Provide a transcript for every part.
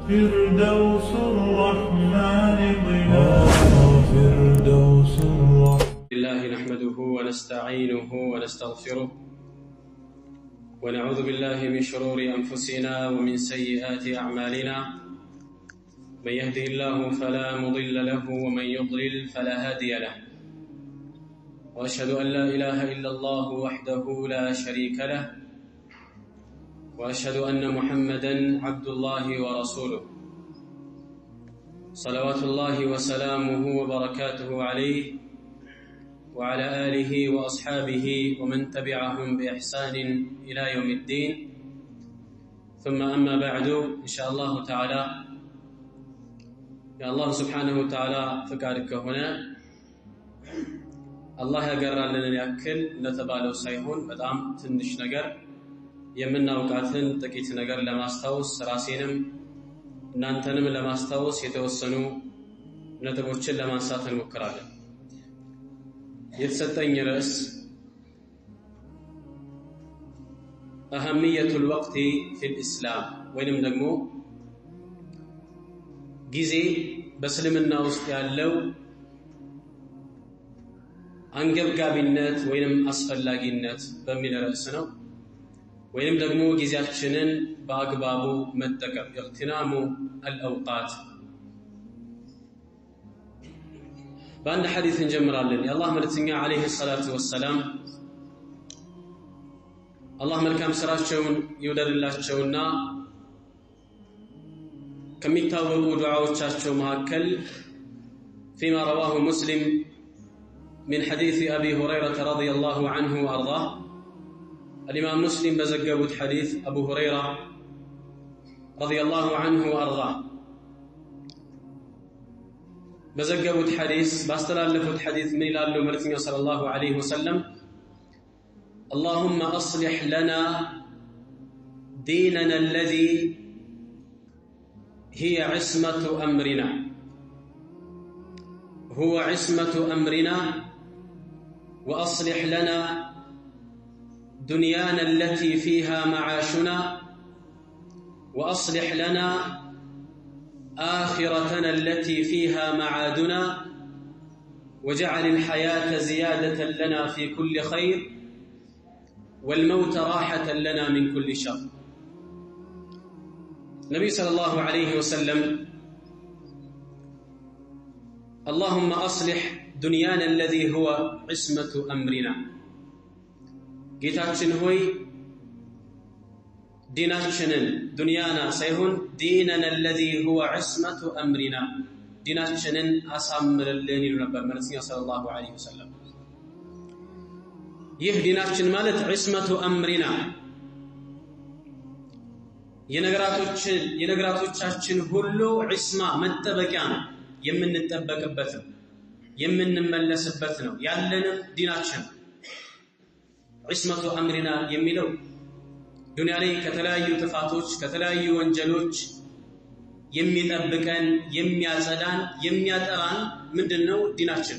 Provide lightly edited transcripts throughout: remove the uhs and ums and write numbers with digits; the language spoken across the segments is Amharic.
فردوس الرحمن ظلال فردوس الرحمن الله نحمده ونستعينه ونستغفره ونعوذ بالله من شرور أنفسنا ومن سيئات أعمالنا من يهده الله فلا مضل له ومن يضلل فلا هادي له وأشهد أن لا إله إلا الله وحده لا شريك له وأشهد أن محمدًا عبد الله ورسوله صلوات الله وسلامه وبركاته عليه وعلى آله وأصحابه ومن تبعهم بإحسان إلى يوم الدين ثم أما بعد إن شاء الله تعالى يا الله سبحانه وتعالى فقارك هنا الله يقرر لنا يأكل نتبالو سيهون بدأم تنش نقر يمنا وقعتن تكيت نقر لما استوس راسينم نانتنم لما استوس يتوسنو نتبوشل لما انسات المكرالة يتسطن رأس أهمية الوقت في الإسلام وينم نقمو جيزي بسلمنا وستيالو አንገብጋቢነት ወይንም አስፈላጊነት በሚል ርዕስ ነው ወይንም ደግሞ ጊዜያችንን በአግባቡ መጠቀም اغتنام الأوقات በአንድ ሐዲስ እንጀምራለን የአላህ መልእክተኛ አለይሂ ሰላቱ ወሰላም አላህ መልካም ስራቸውን ይወደድላቸውና ከሚታወቁ ዱዓዎቻቸው መካከል فيما رواه مسلم من حديث أبي هريرة رضي الله عنه وأرضاه الإمام مسلم بزقبت حديث أبو هريرة رضي الله عنه وأرضاه بزقبت حديث باستلالفت حديث من الله مرتين صلى الله عليه وسلم اللهم أصلح لنا ديننا الذي هي عصمة أمرنا هو عصمة أمرنا وأصلح لنا دنيانا التي فيها معاشنا وأصلح لنا آخرتنا التي فيها معادنا وجعل الحياة زيادة لنا في كل خير والموت راحة لنا من كل شر النبي صلى الله عليه وسلم اللهم أصلح دنيانا الذي هو عصمة أمرنا ጌታችን ሆይ ዲናችንን ዱንያና ሳይሆን ዲነና الذي هو عصمة أمرنا ዲናችንን አሳምርልን ይሉ ነበር መልእክተኛ ሰለላሁ ዐለይሂ ወሰለም ይህ ዲናችን ማለት عصمة أمرنا የነገራቶቻችን ሁሉ ዒስማ መጠበቂያ ነው የምንጠበቅበት ነው የምንመለስበት ነው ያለንም ዲናችን ዒስመቱ አምሪና የሚለው ዱንያ ላይ ከተለያዩ ጥፋቶች ከተለያዩ ወንጀሎች የሚጠብቀን የሚያጸዳን የሚያጠራን ምንድነው ዲናችን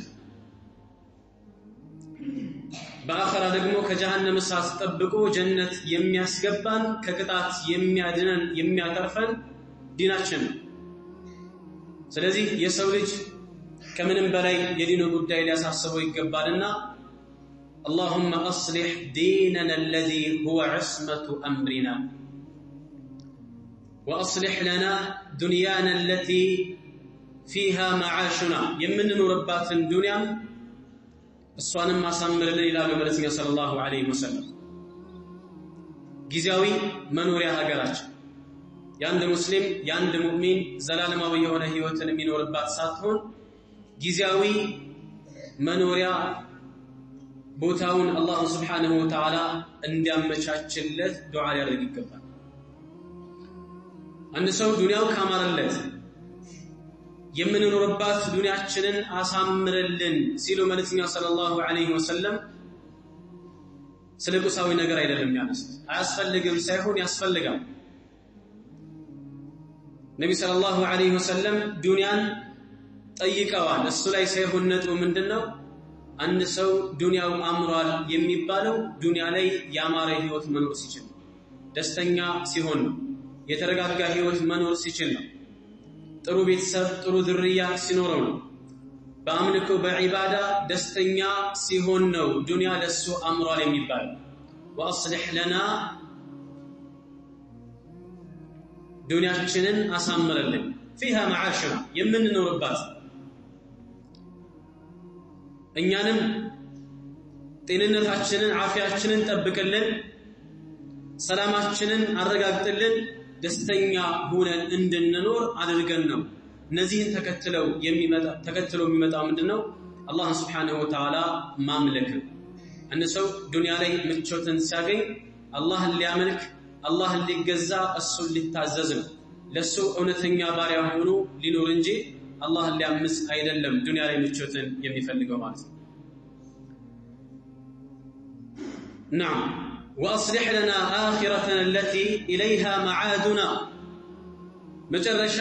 በአኺራ ደግሞ ከጀሃነም እሳት ጠብቆ ጀነት የሚያስገባን ከቅጣት የሚያድነን የሚያተርፈን ዲናችን ነው ስለዚህ የሰው ልጅ ከምንም በላይ የዲኑ ጉዳይ ሊያሳስበው ይገባልና اللهم أصلح ديننا الذي هو عصمة أمرنا وأصلح لنا دنيانا التي فيها معاشنا يمن نربات الدنيا الصوانم ما سامر إلى مبلسنا صلى الله عليه وسلم جزاوي منوريا هاجراج ያንድ ሙስሊም ያንድ ሙእሚን ዘላለማዊ የሆነ ህይወትን የሚኖርባት ሳትሆን ጊዜያዊ መኖሪያ ቦታውን አላህ Subhanahu Wa Ta'ala እንዲያመቻችለት ዱዓ ያደርግ ይገባል አንድ ሰው ዱንያው ካማረለት የምንኖርባት ዱንያችንን አሳምርልን ሲሉ መልእክተኛ ሰለላሁ ዐለይሂ ወሰለም ስለ ቁሳዊ ነገር አይደለም ያነሱት አያስፈልግም ሳይሆን ያስፈልጋል ነብዩ ሰለላሁ ዐለይሂ ወሰለም ዱንያን ጠይቀዋል እሱ ላይ ሳይሆን ነጥቡ ምንድነው አንድ ሰው ዱንያው አምሯል የሚባለው ዱንያ ላይ ያማረ ህይወት መኖር ሲችል ደስተኛ ሲሆን የተረጋጋ ህይወት መኖር ሲችል ነው። ጥሩ ቤተሰብ ጥሩ ዝርያ ሲኖረው ነው። በአምልኮ በዒባዳ ደስተኛ ሲሆን ነው ዱንያ ለሱ አምሯል የሚባል። ወአስሊሕ ለና ዱንያችንን አሳምረልን ፊሃ መዓሽና የምንኖርባት እኛንም ጤንነታችንን ዓፊያችንን ጠብቅልን፣ ሰላማችንን አረጋግጥልን፣ ደስተኛ ሆነን እንድንኖር አድርገን ነው። እነዚህን ተከትሎ የሚመጣው ምንድነው? አላህ Subhanahu Wa Ta'ala ማምለክ ነው። አንድ ሰው ዱንያ ላይ ምቾትን ሲያገኝ አላህን ሊያመልክ አላህን ሊገዛ እሱን ሊታዘዝ ነው። ለሱ እውነተኛ ባሪያ ሆኖ ሊኖር እንጂ አላህን ሊያምስ አይደለም ዱንያ ላይ ምቾትን የሚፈልገው ማለት ነው። نعم واصلح لنا اخرتنا التي اليها معادنا መጨረሻ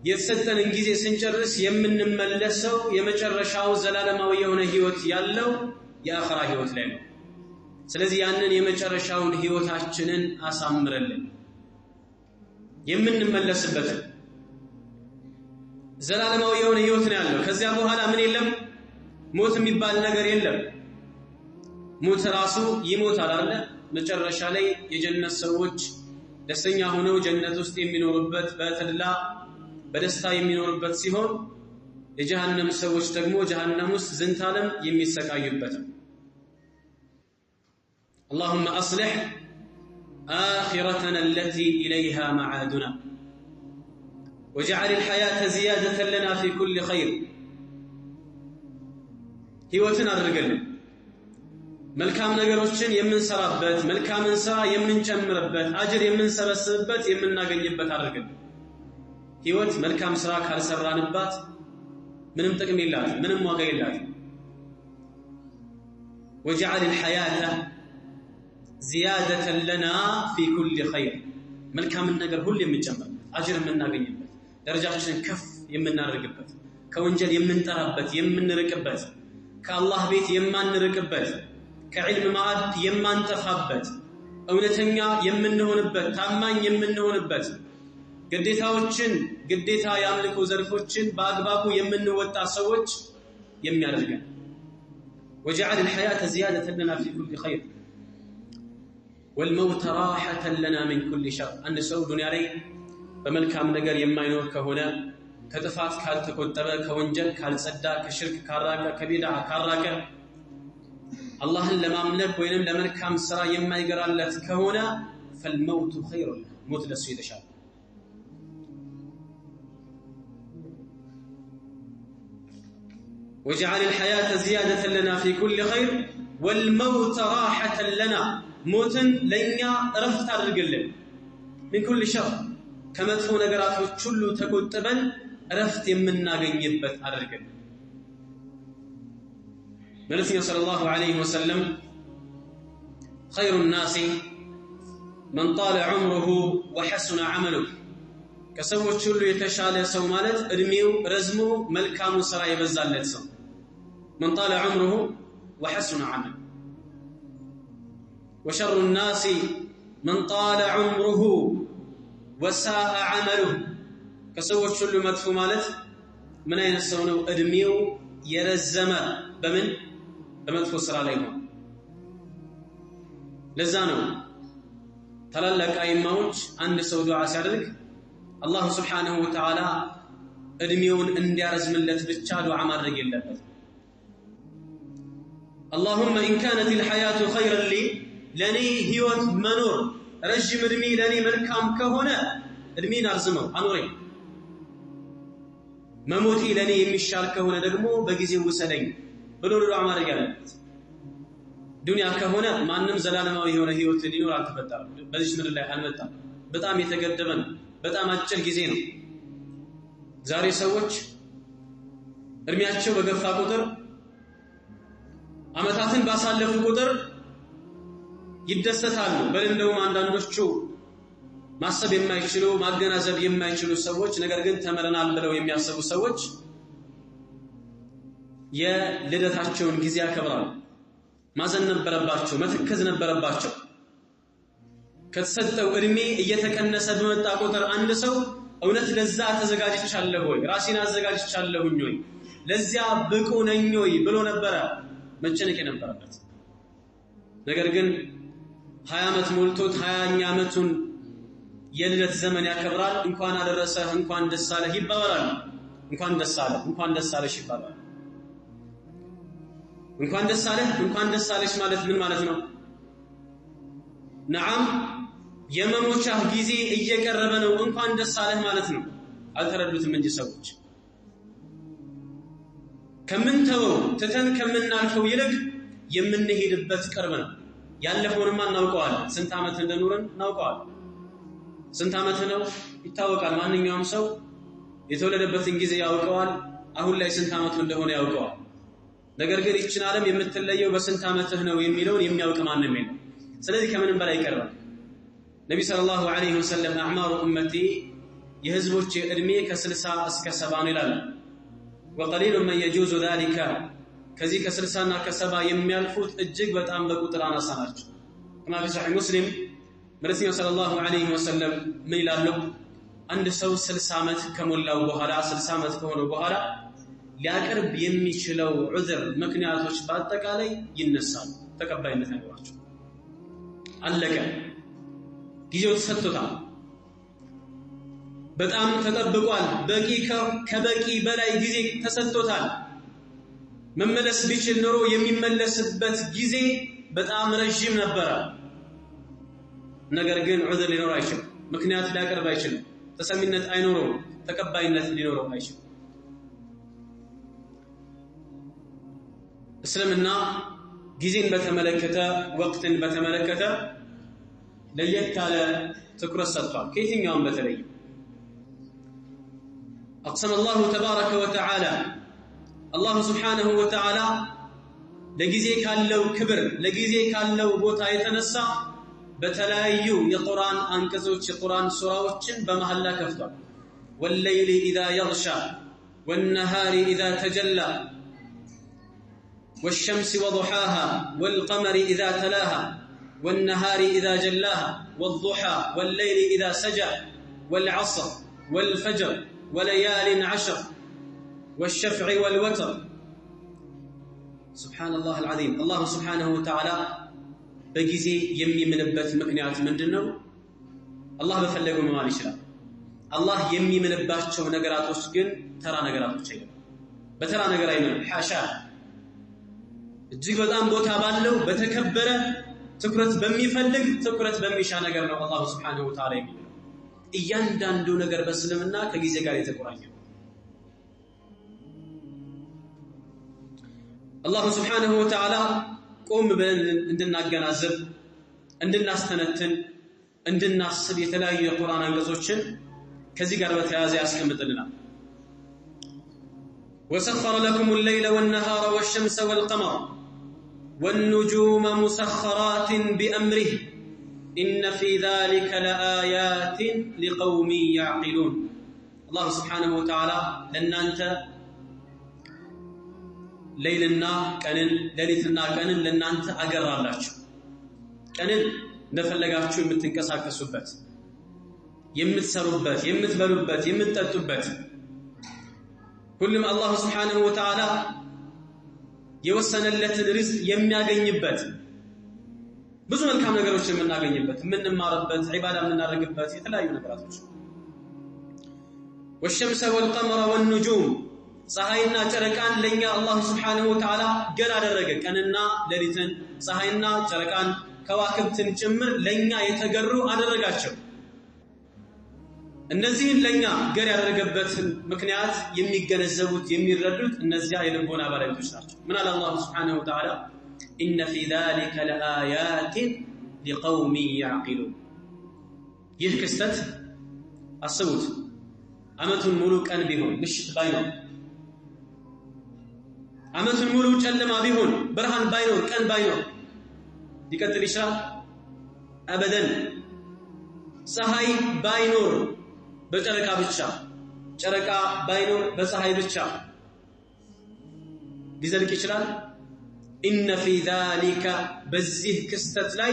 የተሰጠንን ጊዜ ስንጨርስ የምንመለሰው የመጨረሻው ዘላለማዊ የሆነ ህይወት ያለው የአኺራ ህይወት ላይ ነው። ስለዚህ ያንን የመጨረሻውን ህይወታችንን አሳምረልን። የምንመለስበት ዘላለማዊ የሆነ ህይወት ነው ያለው። ከዚያ በኋላ ምን የለም? ሞት የሚባል ነገር የለም። ሞት ራሱ ይሞታል አይደል? መጨረሻ ላይ የጀነት ሰዎች ደስተኛ ሆነው ጀነት ውስጥ የሚኖሩበት በተድላ በደስታ የሚኖሩበት ሲሆን የጀሃነም ሰዎች ደግሞ ጀሃነም ውስጥ ዝንታለም የሚሰቃዩበት። اللهم أصلح آخرتنا التي إليها معادنا واجعل الحياة زيادة لنا في كل خير. ህይወትን አድርገልን መልካም ነገሮችን የምንሰራበት መልካምን ስራ የምንጨምርበት አጅር የምንሰበስብበት የምናገኝበት አድርገልን። ህይወት መልካም ስራ ካልሰራንባት ምንም ጥቅም የላትም፣ ምንም ዋጋ የላትም። واجعل الحياة زيادة لنا في كل خير. መልካምን ነገር ሁሉ የምንጨምርበት አጅር የምናገኝበት ደረጃችንን ከፍ የምናደርግበት ከወንጀል የምንጠራበት የምንርቅበት ከአላህ ቤት የማንርቅበት ከዕልም ማዕድ የማንጠፋበት እውነተኛ የምንሆንበት ታማኝ የምንሆንበት ግዴታዎችን ግዴታ ያምልኮ ዘርፎችን በአግባቡ የምንወጣ ሰዎች የሚያደርገን። وجعل الحياة زيادة لنا في كل خير والموت راحة لنا من كل شر. أن سو دنيا ላይ በመልካም ነገር የማይኖር ከሆነ ከጥፋት ካልተቆጠበ ከወንጀል ካልጸዳ ከሽርክ ካራቀ ከቢድዓ ካራቀ አላህን ለማምለክ ወይንም ለመልካም ስራ የማይገራለት ከሆነ فالموت خير له ሞት ለሱ የተሻለ። واجعل الحياة زيادة لنا في كل خير والموت راحة لنا موتن لنيا رفت አድርግልን من كل شر ከመጥፎ ነገራቶች ሁሉ ተቆጥበን ረፍት የምናገኝበት አድርገን። መልእክተኛው ሰለላሁ ዐለይሂ ወሰለም خير الناس من طال عمره وحسن عمله ከሰዎች ሁሉ የተሻለ ሰው ማለት እድሜው ረዝሞ መልካሙ ስራ የበዛለት ሰው። من طال عمره وحسن عمله وشر الناس من طال عمره وساء عمله ከሰዎች ሁሉ መጥፎ ማለት ምን አይነት ሰው ነው? እድሜው የረዘመ በመጥፎ ስራ ላይ ነው። ለዛ ነው ታላላቅ አይማዎች አንድ ሰው ዱዓ ሲያደርግ አላህ Subhanahu Wa Ta'ala እድሜውን እንዲያረዝምለት ብቻ ዱዓ ማድረግ የለበት። اللهم إن كانت الحياة خيرا لي لني ህይወት መኖር ረጅም እድሜ ለኔ መልካም ከሆነ እድሜን አርዝመው አኑረኝ። መሞቴ ለኔ የሚሻል ከሆነ ደግሞ በጊዜው ውሰደኝ ብሎ ዱዓ ማድረግ ያለበት። ዱንያ ከሆነ ማንም ዘላለማዊ የሆነ ህይወት ሊኖር አልተፈጠረም፣ በዚህ ምድር ላይ አልመጣም። በጣም የተገደበ ነው፣ በጣም አጭር ጊዜ ነው። ዛሬ ሰዎች እድሜያቸው በገፋ ቁጥር አመታትን ባሳለፉ ቁጥር ይደሰታሉ። በእንደውም አንዳንዶቹ ማሰብ የማይችሉ ማገናዘብ የማይችሉ ሰዎች ነገር ግን ተመረናል ብለው የሚያስቡ ሰዎች የልደታቸውን ጊዜ ያከብራሉ። ማዘን ነበረባቸው፣ መተከዝ ነበረባቸው። ከተሰጠው እድሜ እየተቀነሰ በመጣ ቁጥር አንድ ሰው እውነት ለዛ ተዘጋጅቻለሁ ወይ ራሴን አዘጋጅቻለሁኝ ወይ ለዚያ ብቁ ነኝ ወይ ብሎ ነበር መጨነቅ የነበረበት። ነገር ግን 20 ዓመት ሞልቶት 20ኛ ዓመቱን የልደት ዘመን ያከብራል። እንኳን አደረሰህ እንኳን ደስ አለህ ይባላል። እንኳን ደስ አለህ እንኳን ደስ አለሽ ይባላል። እንኳን ደስ አለህ እንኳን ደስ አለሽ ማለት ምን ማለት ነው? ነዓም የመሞቻ ጊዜ እየቀረበ ነው እንኳን ደስ አለህ ማለት ነው። አልተረዱትም እንጂ ሰዎች ከምንተወው ትተን ከምናልፈው ይልቅ የምንሄድበት ቅርብ ነው። ያለፈውንማ እናውቀዋለን። ስንት ዓመት እንደኖርን እናውቀዋለን። ስንት ዓመት ነው ይታወቃል። ማንኛውም ሰው የተወለደበትን ጊዜ ያውቀዋል። አሁን ላይ ስንት ዓመቱ እንደሆነ ያውቀዋል። ነገር ግን ይችን ዓለም የምትለየው በስንት ዓመትህ ነው የሚለውን የሚያውቅ ማንም የለም። ስለዚህ ከምንም በላይ ይቀርባል። ነቢ ሰለላሁ ዐለይሂ ወሰለም አዕማሩ ኡመቲ የህዝቦች እድሜ ከ60 እስከ 70 ነው ይላል። ወቀሊሉ መን የጁዙ ذلك ከዚህ ከ60 እና ከ70 የሚያልፉት እጅግ በጣም በቁጥር አናሳ ናቸው። ከማ في صحيح ሙስሊም መልእክተኛው ሰለላሁ ዐለይሂ ወሰለም ምን ይላሉ? አንድ ሰው 60 ዓመት ከሞላው በኋላ 60 ዓመት ከሆነው በኋላ ሊያቀርብ የሚችለው ዑዝር ምክንያቶች በአጠቃላይ ይነሳሉ። ተቀባይነት አይኖራቸው። አለቀ። ጊዜው ተሰጥቶታል። በጣም ተጠብቋል። በቂ ከበቂ በላይ ጊዜ ተሰጥቶታል። መመለስ ቢችል ኖሮ የሚመለስበት ጊዜ በጣም ረጅም ነበር። ነገር ግን ዑዝር ሊኖር አይችልም። ምክንያት ሊያቀርብ አይችልም። ተሰሚነት አይኖረውም። ተቀባይነት ሊኖረው አይችልም። እስልምና ጊዜን በተመለከተ ወቅትን በተመለከተ ለየት ያለ ትኩረት ሰጥቷል። ከየትኛውም በተለይ أقسم الله تبارك وتعالى الله سبحانه وتعالى ለጊዜ ካለው ክብር ለጊዜ ካለው ቦታ የተነሳ በተለያዩ የቁርአን አንቀጾች የቁርአን ሱራዎችን በመሐላ ከፍቷል። والليل إذا يغشى والنهار إذا تجلى والشمس وضحاها والقمر إذا تلاها والنهار إذا جلاها والضحى والليل إذا سجى والعصر والفجر وليال عشر والشفع والوتر سبحان الله العظيم الله سبحانه وتعالى በጊዜ የሚምንበት ምክንያት ምንድነው? አላህ በፈለገው መማል ይችላል። አላህ የሚምንባቸው ነገራቶች ግን ተራ ነገራቶች አይደሉም። በተራ ነገር አይምንም። ሐሻ እጅግ በጣም ቦታ ባለው በተከበረ ትኩረት በሚፈልግ ትኩረት በሚሻ ነገር ነው አላህ Subhanahu Wa Ta'ala የሚለው። እያንዳንዱ ነገር በእስልምና ከጊዜ ጋር የተቆራኘ ነው። አላህ Subhanahu Wa Ta'ala ቆም ብለን እንድናገናዘብ እንድናስተነትን እንድናስብ የተለያዩ የቁርአን አንቀጾችን ከዚህ ጋር በተያያዘ ያስቀምጥልናል። وسخر لكم الليل والنهار والشمس والقمر والنجوم مسخرات بأمره إن في ذلك لآيات لقوم يعقلون الله سبحانه وتعالى لأن أنت ليلنا كانن ليلتنا كانن لأن أنت أقرر الله كانن እንደፈለጋችሁ የምትንቀሳቀሱበት የምትሰሩበት የምትበሉበት የምትጠጡበት ሁሉም አላህ Subhanahu Wa Ta'ala የወሰነለትን ሪዝቅ የሚያገኝበት ብዙ መልካም ነገሮች የምናገኝበት የምንማርበት ዒባዳ የምናደርግበት የተለያዩ ነገራቶች والشمس والقمر والنجوم ፀሐይና ጨረቃን ለኛ አላህ Subhanahu Wa Ta'ala ገር አደረገ። ቀንና ሌሊትን ፀሐይና ጨረቃን ከዋክብትን ጭምር ለኛ የተገሩ አደረጋቸው። እነዚህን ለኛ ገር ያደረገበትን ምክንያት የሚገነዘቡት የሚረዱት እነዚያ የልቦና ባለቤቶች ናቸው። ምን አለ አላህ Subhanahu Wa Ta'ala إن في ذلك لآيات لقوم يعقلون ይህ ክስተት አስቡት። አመቱን ሙሉ ቀን ቢሆን ምሽት ባይኖር አመቱን ሙሉ ጨለማ ቢሆን ብርሃን ባይኖር ቀን ባይኖር ሊቀጥል ይችላል? አበደን። ፀሐይ ባይኖር በጨረቃ ብቻ ጨረቃ ባይኖር በፀሐይ ብቻ ሊዘልቅ ይችላል? إن في ذلك በዚህ ክስተት ላይ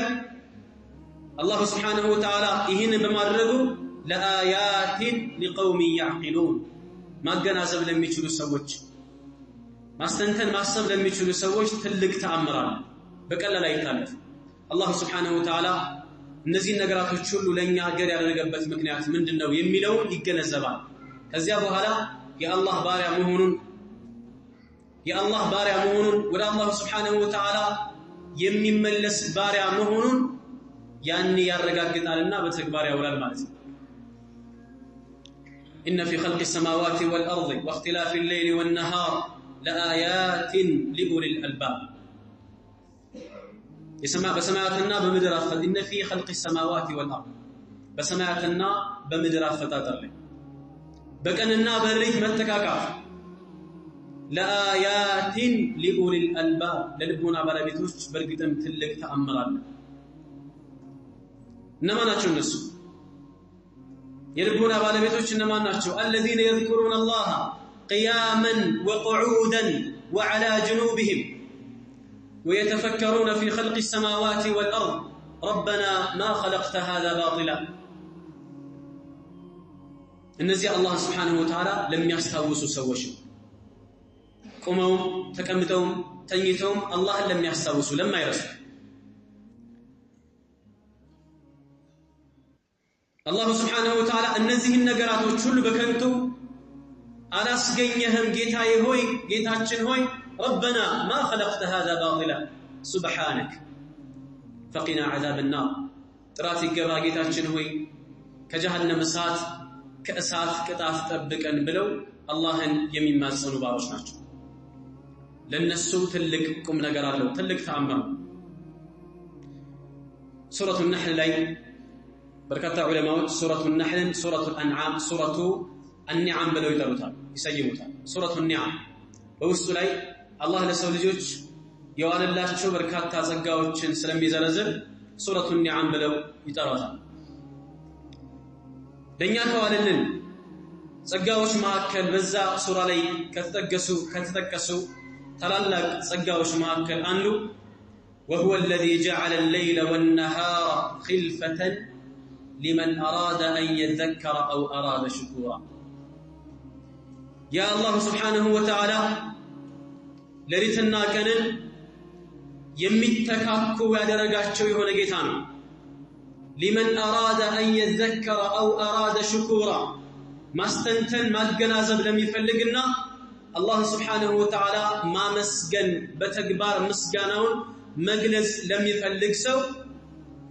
الله سبحانه وتعالى إهن بمرده لآيات لقوم يعقلون ما جنازب لم يشلو سوج ما استنتن ما صب لم يشلو سوج تلك تأمران بقى لا يتالف الله سبحانه وتعالى እነዚህ ነገራቶች ሁሉ ለኛ አገር ያደረገበት ምክንያት ምንድነው የሚለው ይገነዘባል ከዚያ በኋላ የአላህ ባሪያ መሆኑን ወደ አላህ Subhanahu Wa Ta'ala የሚመለስ ባሪያ መሆኑን ያን ያረጋግጣልና በተግባር ያውላል ማለት ነው إن في خلق السماوات والأرض واختلاف الليل والنهار لآيات لأولي الألباب يسمع بسماعتنا بمدر أفضل إن في خلق السماوات والأرض بسماعتنا بمدر أفضل بكأننا بريت متكاكاف لآيات لأولي الألباب للبونا بلا بيتوش برقدم تلك تأمرنا إنما ناتشو النسو يلبونا بلا بيتوش إنما ناتشو الذين يذكرون الله قياما وقعودا وعلى جنوبهم ويتفكرون في خلق السماوات والأرض ربنا ما خلقت هذا باطلا النزي الله سبحانه وتعالى لم يستوسوا سوشوا قوموا تكمتهم تنيتهم الله لم يستوسوا لما يرسل الله سبحانه وتعالى النزي النقرات وشل بكنتو على سقينهم جيتاي هوي جيتاتشن هوي ربنا ما خلقت هذا باطلا سبحانك فقنا عذاب النار تراتي قباقيتاتشن هوي كجهنم مسات كأسات كتاف تبكن بلو اللهن يمين ما تسنوا باوش ناتشو لنسو تلك كم نقرار له تلك تعمر سورة النحل لي بركات علماء سورة النحل سورة الأنعام سورة النعم بلو يدروتها يسيموتها سورة النعم በውስጡ ላይ አላህ ለሰው ልጆች የዋለላቸው በርካታ ጸጋዎችን ስለሚዘረዝር ሱረቱ ኒዓም ብለው ይጠራታል ለኛ ከዋለልን ጸጋዎች መካከል በዛ ሱራ ላይ ከተጠቀሱ ታላላቅ ጸጋዎች መካከል አንዱ وهو الذي جعل الليل والنهار خلفة لمن أراد أن يذكر أو أراد شكورا يا الله سبحانه وتعالى لريتنا كنن يمتكاكو ያደረጋቸው የሆነ ጌታ ነው لمن أراد أن يذكر أو أراد شكورا ማስተንተን ማገናዘብ ለሚፈልግና الله سبحانه وتعالى ما መስገን በተግባር ምስጋናውን መግለጽ ለሚፈልግ ሰው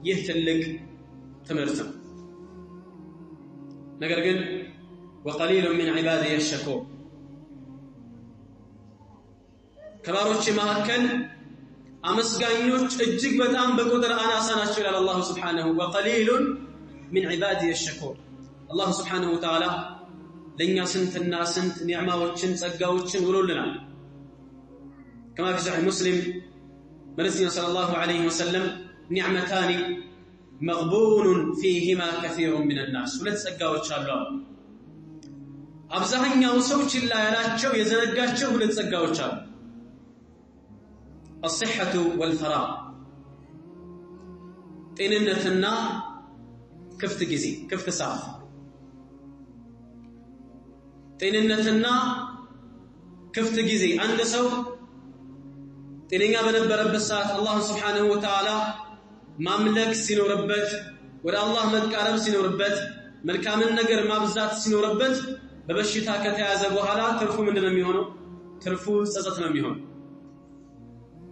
ይህ ትልቅ ትምህርት ነው ነገር ግን وقليل من عبادي الشكور ከባሮች መካከል አመስጋኞች እጅግ በጣም በቁጥር አናሳ ናቸው ይላል አላህ Subhanahu وقليل من عبادي الشكور الله سبحانه وتعالى ለኛ ስንትና ስንት ኒዕማዎችን ጸጋዎችን ውሎልናል كما في صحيح مسلم مرسي صلى الله عليه وسلم نعمتان مغبون فيهما كثير من الناس ሁለት ጸጋዎች አሉ አብዛኛው ሰው ችላ ያላቸው የዘነጋቸው ሁለት ጸጋዎች አሉ الصحة والفراغ ጤንነትና ክፍት ጊዜ ክፍት ሰዓት ጤንነትና ክፍት ጊዜ አንድ ሰው ጤነኛ በነበረበት ሰዓት አላህ Subhanahu Wa Ta'ala ማምለክ ሲኖርበት ወደ አላህ መቃረብ ሲኖርበት መልካምን ነገር ማብዛት ሲኖርበት በበሽታ ከተያዘ በኋላ ትርፉ ምንድነው የሚሆነው ትርፉ ጸጸት ነው የሚሆነው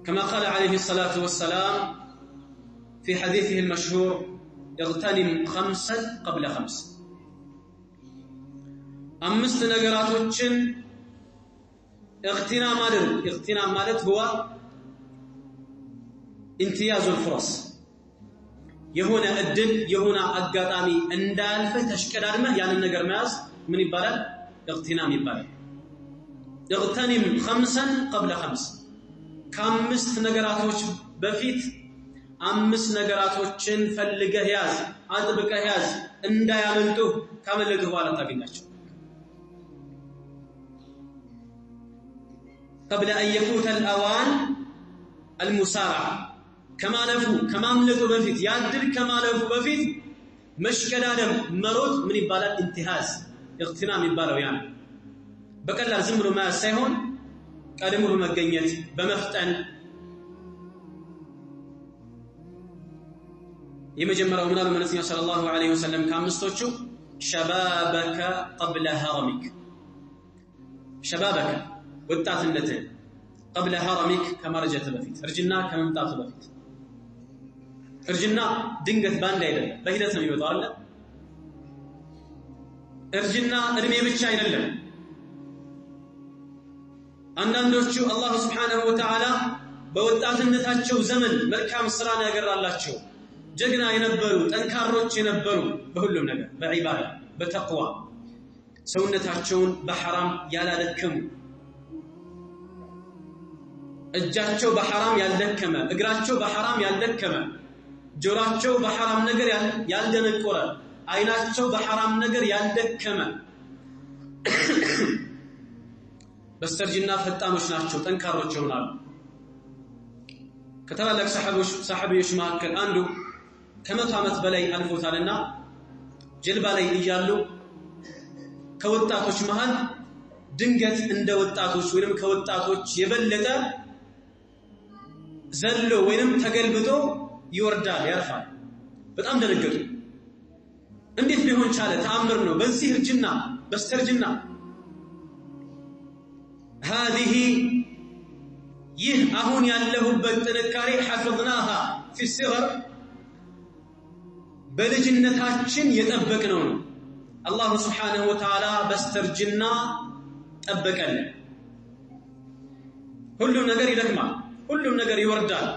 كما قال عليه الصلاة والسلام في حديثه المشهور اغتنم 5 قبل 5 አምስት ነገራቶችን اغتنام ማለት هو امتياز الفرص የሆነ እድል የሆነ አጋጣሚ እንዳልፈ ተሽቀዳድመህ ያንን ነገር መያዝ ምን ይባላል اغتنام ይባላል اغتنم 5 قبل 5 ከአምስት ነገራቶች በፊት አምስት ነገራቶችን ፈልገህ ያዝ አጥብቀህ ያዝ እንዳያመልጡ ካመለጥህ በኋላ ታገኛቸው قبل أن يفوت الأوان المسارعة ከማምለጡ በፊት ያድል ከማለፉ በፊት መሽቀዳደም መሮጥ ምን ይባላል? ኢንቲሃዝ ኢግቲናም ይባላል። ያ በቀላል ዝም ብሎ ማያዝ ሳይሆን ቀድሞ በመገኘት በመፍጠን የመጀመሪያው ምን አሉ መልእክተኛው ሰለላሁ ዐለይሂ ወሰለም ከአምስቶቹ ሸባበከ ቀብለ ሀረሚክ ሸባበከ ወጣትነትህ ቀብለ ሀረሚክ ከማርጀት በፊት እርጅና ከመምጣቱ በፊት እርጅና ድንገት ባንድ አይደለም በሂደት ነው የሚወጣው አለ እርጅና እድሜ ብቻ አይደለም አንዳንዶቹ አላህ Subhanahu Wa Ta'ala በወጣትነታቸው ዘመን መልካም ስራን ያገራላቸው ጀግና የነበሩ ጠንካሮች የነበሩ በሁሉም ነገር በዒባዳ በተቅዋ ሰውነታቸውን በሐራም ያላደከሙ እጃቸው በሐራም ያልደከመ እግራቸው በሐራም ያልደከመ ጆሮአቸው በሐራም ነገር ያልደነቆረ አይናቸው በሐራም ነገር ያልደከመ በስተርጅና ፈጣኖች ናቸው ጠንካሮች ይሆናሉ ከተላላቅ ሰሃቦች መካከል አንዱ ከመቶ ዓመት በላይ አልፎታልና ጀልባ ላይ እያሉ ከወጣቶች መሃል ድንገት እንደ ወጣቶች ወይንም ከወጣቶች የበለጠ ዘሎ ወይንም ተገልብጦ ይወርዳል ያርፋል በጣም ደነገጡ እንዴት ሊሆን ቻለ ተአምር ነው በዚህ እርጅና በስተርጅና هذه ይህ አሁን ያለሁበት ጥንካሬ حفظناها في الصغر በልጅነታችን የጠበቅነው ነው አላህ Subhanahu Wa Ta'ala በስተርጅና ጠበቀልን ሁሉም ነገር ይደክማል ሁሉም ነገር ይወርዳል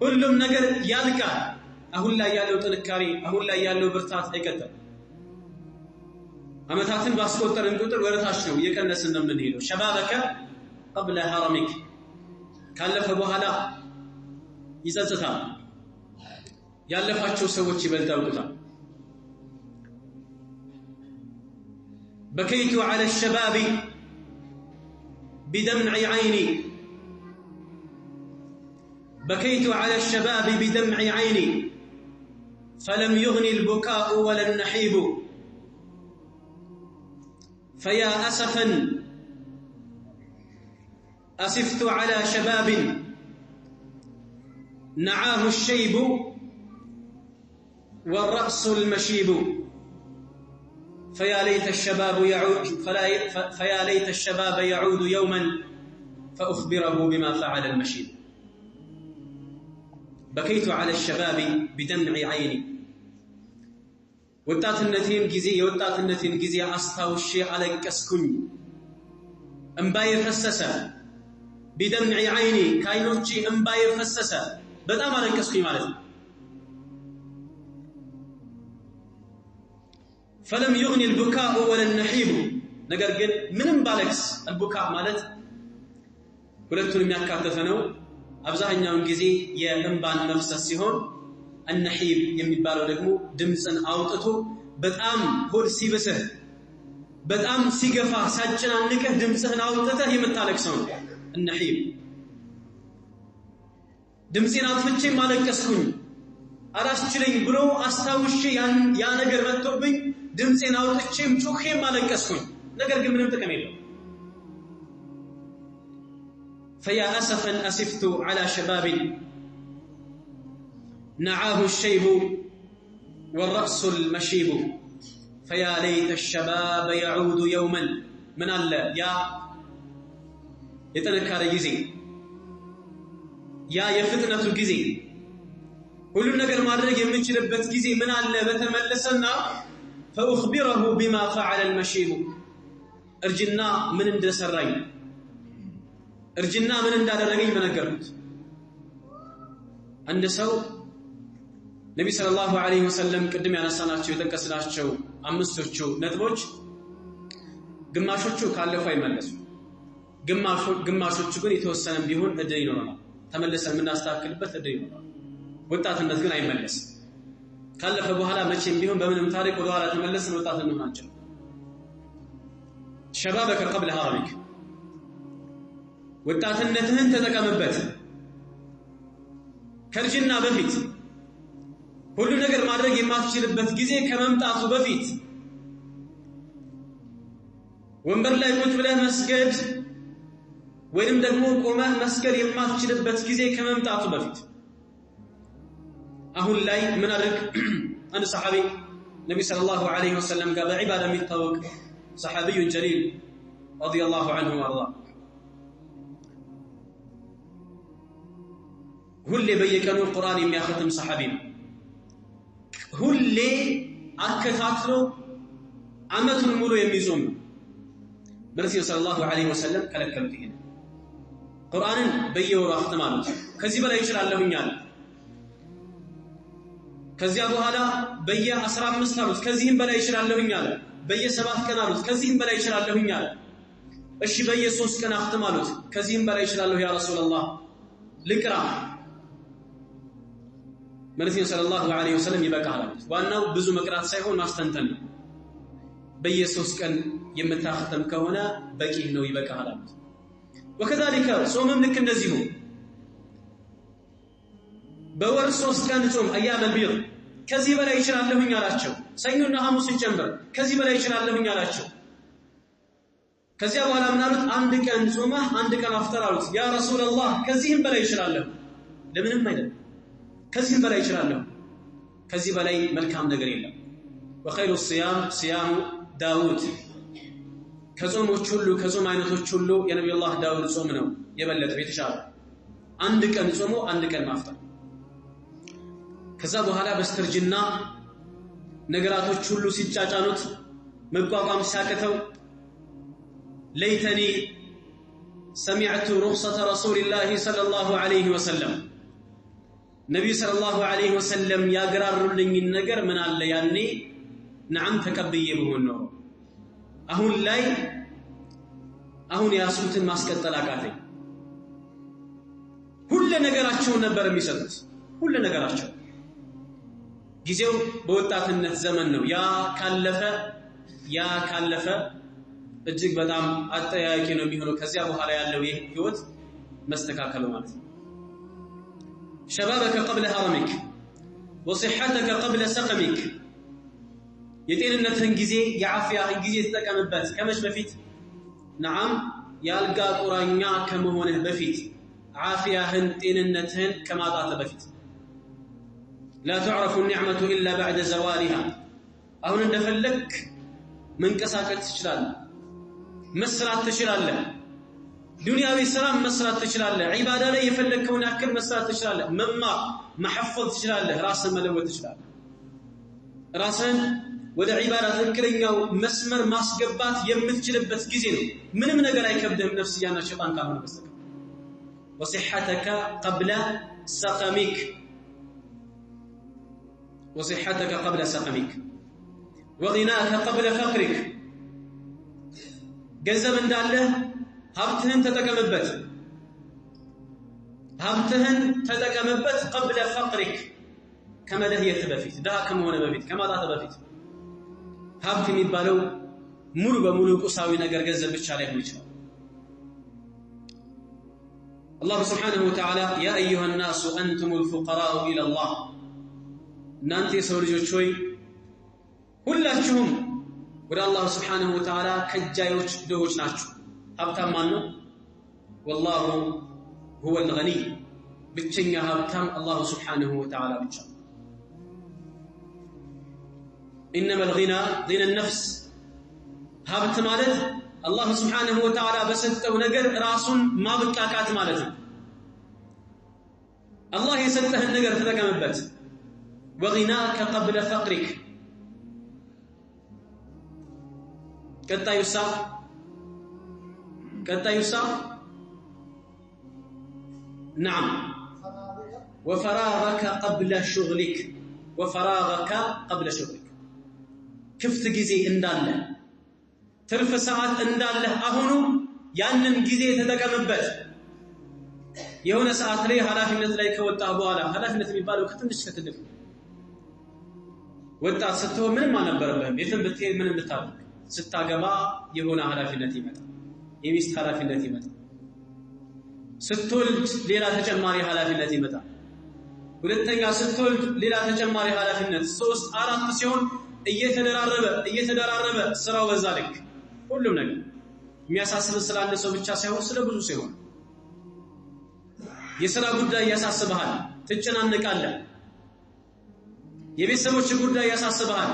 ሁሉም ነገር ያልቃል አሁን ላይ ያለው ጥንካሬ አሁን ላይ ያለው ብርታት አይቀጥልም አመታትን ባስቆጠርን ቁጥር ወረታች ነው እየቀነስን ነው የምንሄደው ሸባበከ قبل هرمك ካለፈ በኋላ ይጸጽታል ያለፋቸው ሰዎች ይበልጣሉታል بكيت على الشباب بدمع عيني بكيت على الشباب بدمع عيني فلم يغني البكاء ولا النحيب فيا أسفا أسفت على شباب نعاه الشيب والرأس المشيب فيا ليت الشباب يعود يوما فأخبره بما فعل المشيب بكيت على الشباب بدمع عيني የወጣትነቴን ጊዜ አስታውሼ አለቀስኩኝ እንባዬ ፈሰሰ بدمع عيني ካይኖቼ እንባዬ ፈሰሰ በጣም አለቀስኩኝ ማለት ነው فلم يغني البكاء ولا النحيب ነገር ግን ምንም ባለቅስ البكاء ማለት ሁለቱንም ያካተተ ነው አብዛኛውን ጊዜ የእንባን መፍሰስ ሲሆን النحيب የሚባለው ደግሞ ድምጽን አውጥቶ በጣም ሆድ ሲበስህ በጣም ሲገፋ ሳጨናንቀህ ድምጽህን አውጥተህ የምታለቅሰው ነው النحيب ድምጽን አጥፍቼ ማለቀስኩኝ አላስችለኝ ብሎ አስታውሼ ያ ነገር መጥቶብኝ ድምጽን አውጥቼም ጮኼ ማለቀስኩኝ ነገር ግን ምንም ጥቅም የለውም فيا أسفا أسفت على شباب نعاه الشيب والرأس المشيب فيا ليت الشباب يعود يوما من الله يا يتنكر جزي يا يفتنة جزي كل ነገር ማድረግ የምንችልበት ጊዜ ምን አለ በተመለሰና فأخبره بما فعل المشيب እርጅና ምን እንደሰራኝ እርጅና ምን እንዳደረገኝ በነገርኩት አንድ ሰው ነብዩ ሰለላሁ ዐለይሂ ወሰለም ቅድም ያነሳናቸው የተከሰናቸው አምስቶቹ ነጥቦች ግማሾቹ ካለፈ አይመለሱ ግማሾቹ ግን የተወሰነም ቢሆን እድል ይኖራል ተመለሰን ምናስተካክልበት እድል ይኖራል ወጣትነት ግን አይመለስም ካለፈ በኋላ መቼም ቢሆን በምንም ታሪክ ወደ ኋላ ተመለስን ወጣትነት ናቸው شبابك قبل هرمك ወጣትነትህን ተጠቀምበት ከርጅና በፊት ሁሉ ነገር ማድረግ የማትችልበት ጊዜ ከመምጣቱ በፊት ወንበር ላይ ቁጭ ብለህ መስገድ ወይም ደግሞ ቆመህ መስገድ የማትችልበት ጊዜ ከመምጣቱ በፊት አሁን ላይ ምን አድርግ አንድ ሰሃቢ ነብዩ ሰለላሁ ዐለይሂ ወሰለም ጋር በዒባዳ የሚታወቅ ሰሃቢዩ ጀሊል ረዲየላሁ ዐንሁ ወአርዳ ሁሌ በየቀኑ ቁርአን የሚያختም ሰሃቢ ነው ሁሌ አከታትሎ አመቱን ሙሉ የሚጾም ነው ነብዩ ሰለላሁ ዐለይሂ ወሰለም ከለከሉት ይሄን ቁርአንን በየወሩ አختማሉት ከዚህ በላይ ይችላልሁኝ አለ ከዚያ በኋላ በየ15 አሉት ከዚህም በላይ ይችላልሁኝ አለ በየ7 ቀን አሉት ከዚህም በላይ ይችላልሁኝ አለ እሺ በየ3 ቀን አختማሉት ከዚህም በላይ ይችላልሁ ያ ረሱላህ ልቅራ ነብዩ ሰለላሁ ዐለይሂ ወሰለም ይበቃል ዋናው ብዙ መቅራት ሳይሆን ማስተንተን ነው በየ3 ቀን የምታختም ከሆነ በቂ ነው ይበቃል وكذلك ጾምም ልክ እንደዚሁ በወር 3 ቀን ጾም አያም البيض ከዚህ በላይ ይችላልሁኝ አላቸው ሰኞና ሐሙስን ጨምር ከዚህ በላይ ይችላልሁኝ አላቸው ከዚያ በኋላ ምን አሉት አንድ ቀን ጾመህ አንድ ቀን አፍጠር አሉት ያ ረሱላህ ከዚህም በላይ ይችላልሁ ለምንም አይደለም ከዚህም በላይ ይችላልሁ ከዚህ በላይ መልካም ነገር የለም وخير الصيام صيام داوود ከጾሞች ሁሉ ከጾም አይነቶች ሁሉ የነብዩላህ ዳውድ ጾም ነው የበለጠ የተሻለ አንድ ቀን ጾሞ አንድ ቀን ማፍጠር ከዛ በኋላ በስተርጅና ነገራቶች ሁሉ ሲጫጫኑት መቋቋም ሲያቀተው ليتني سمعت رخصة رسول الله صلى الله عليه وسلم نبي صلى الله عليه وسلم ያግራሩልኝ ነገር ምን አለ ያኔ نعم ተቀበየ በሆነ ነው አሁን ያሱትን ማስቀጠል አቃተኝ ሁሉ ነገራቸው ነበር የሚሰጡት ሁሉ ነገራቸው ጊዜው በወጣትነት ዘመን ነው ያ ካለፈ እጅግ በጣም አጠያቂ ነው የሚሆነው ከዚያ በኋላ ያለው ይህ ህይወት መስተካከል ማለት ነው شبابك قبل هرمك وصحتك قبل سقمك የጤንነትህን ጊዜ የዓፊያህን ጊዜ ተጠቀምበት ከመች በፊት نعم ያልጋ ቁራኛ ከመሆንህ በፊት ዓፊያህን ጤንነትህን ከማጣት በፊት لا تعرف النعمة إلا بعد زوالها አሁን እንደፈለክ መንቀሳቀስ ትችላለህ መስራት ትችላለህ ዱንያዊ ስራ መስራት ትችላለህ ዒባዳ ላይ የፈለከውን ያክል መስራት ትችላለህ መማር መሐፈዝ ትችላለህ ራስን መለወጥ ትችላለህ ራስን ወደ ዒባዳ ትክክለኛው መስመር ማስገባት የምትችልበት ጊዜ ነው ምንም ነገር አይከብድህም ነፍስያና ሸይጣን ካልሆነ በስተቀር وصحتك قبل سقمك وصحتك قبل سقمك وغناك قبل فقرك ገንዘብ እንዳለህ ሀብትህን ተጠቀምበት قبل فقرك ከመደህየት በፊት ዳ ከመሆነ በፊት ከማጣት በፊት ሀብት የሚባለው ሙሉ በሙሉ ቁሳዊ ነገር ገንዘብ ብቻ ላይ ይችላል الله سبحانه وتعالى يا أيها الناس أنتم الفقراء إلى الله እናንተ የሰው ልጆች ሆይ ሁላችሁም ወደ አላህ Subhanahu Wa Ta'ala ከጃዮች ደሆች ናችሁ ሀብታም ማን ነው والله هو الغني ብቸኛ ሀብታም አላህ Subhanahu Wa Ta'ala ብቻ انما الغنى غنى النفس ሀብት ማለት አላህ Subhanahu Wa Ta'ala በሰጠው ነገር ራሱን ማብቃቃት ማለት ነው አላህ የሰጠህን ነገር ተጠቀምበት وغناك قبل فقرك كالتايسا نعم وفراغك قبل شغلك كفت جزي انداله ترف ساعات انداله اهونو ያንን ጊዜ ተጠቀምበት የሆነ ሰዓት ላይ ኃላፊነት ላይ ከወጣ በኋላ ኃላፊነት የሚባለው ከትንሽ ከትልቅ ወጣት ስትሆን ምንም አልነበረብህም የትም ብትሄድ ምንም ብታደርግ ስታገባ የሆነ ኃላፊነት ይመጣል የሚስት ኃላፊነት ይመጣል ስትወልድ ሌላ ተጨማሪ ኃላፊነት ይመጣል ሁለተኛ ስትወልድ ሌላ ተጨማሪ ኃላፊነት 3 4 ሲሆን እየተደራረበ ስራው በዛ ልክ ሁሉም ነገር የሚያሳስብ ስላለ ሰው ብቻ ሳይሆን ስለ ብዙ ሲሆን የሥራ ጉዳይ ያሳስብሃል ትጨናነቃለህ የቤተሰቦች ጉዳይ ያሳስብሃል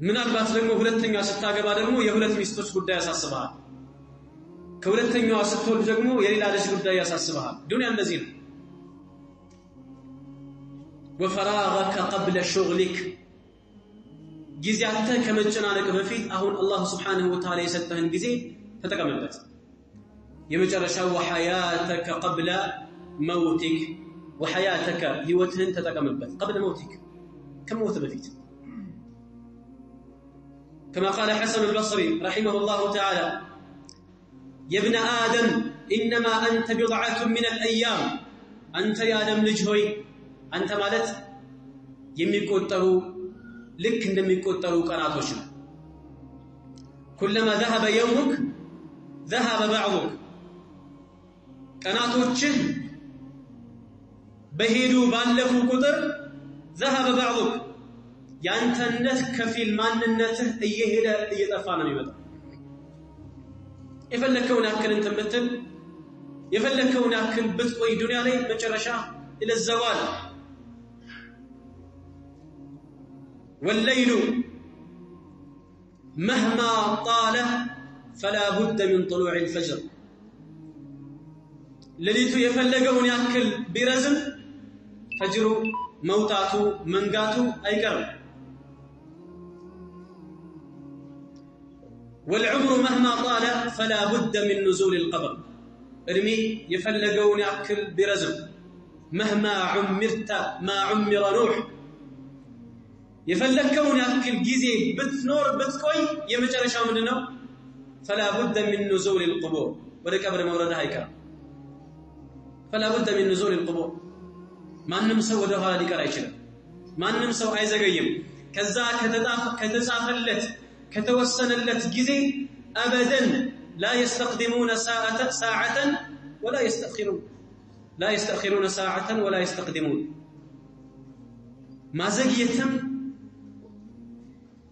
ምናልባት ደግሞ ሁለተኛ ስታገባ ደግሞ የሁለት ሚስቶች ጉዳይ ያሳስብሃል ከሁለተኛው ስትወልድ ደግሞ የሌላ ልጅ ጉዳይ ያሳስብሃል ዱንያ እንደዚህ ነው وفراغك قبل شغلك ጊዜያንተ ከመጨናነቅ በፊት አሁን አላህ Subhanahu Wa Ta'ala የሰጠህን ጊዜ ተጠቀምበት የመጨረሻው وحياتك قبل موتك وحياتك ህይወትህን ተጠቀምበት قبل موتك ከሞት በፊት كما قال حسن البصري رحمه الله تعالى يا ابن آدم إنما أنت بضعة من الأيام أنت يا آدم ልጅ ሆይ አንተ ማለት የሚቆጠሩ ልክ እንደሚቆጠሩ ቀናቶች ነው كلما ذهب يومك ذهب بعضك ቀናቶችህ በሄዱ ባለፉ ቁጥር ذهب بعضك ያንተነት ከፊል ማንነትህ እየሄደ እየጠፋ ነው የሚመጣው የፈለከውን ያክል እንትን ብትል የፈለከውን ያክል ብትቆይ ዱንያ ላይ መጨረሻ الى الزوال والليل مهما طال فلا بد من طلوع الفجر لليتو يفلقون ياكل برزم فجر موتاتو منقاتو ايقرب والعمر مهما طال فلا بد من نزول القبر ارمي يفلقون ياكل برزم مهما عمرت ما عمر نوح يفلكون ياكل ጊዜ بتنور بتقوي የመጨረሻው ምንድነው فلا بد من نزول القبور ወደ ቀብር መውረድህ አይቀርም فلا بد من نزول القبور ማንንም ሰው ወደ ኋላ ሊቀር አይችልም ማንንም ሰው አይዘገይም ከዛ ከተጻፈለት ከተወሰነለት ጊዜ ابدا لا يستقدمون ساعة ولا يستأخرون لا يستأخرون ساعة ولا يستقدمون ما زغيتم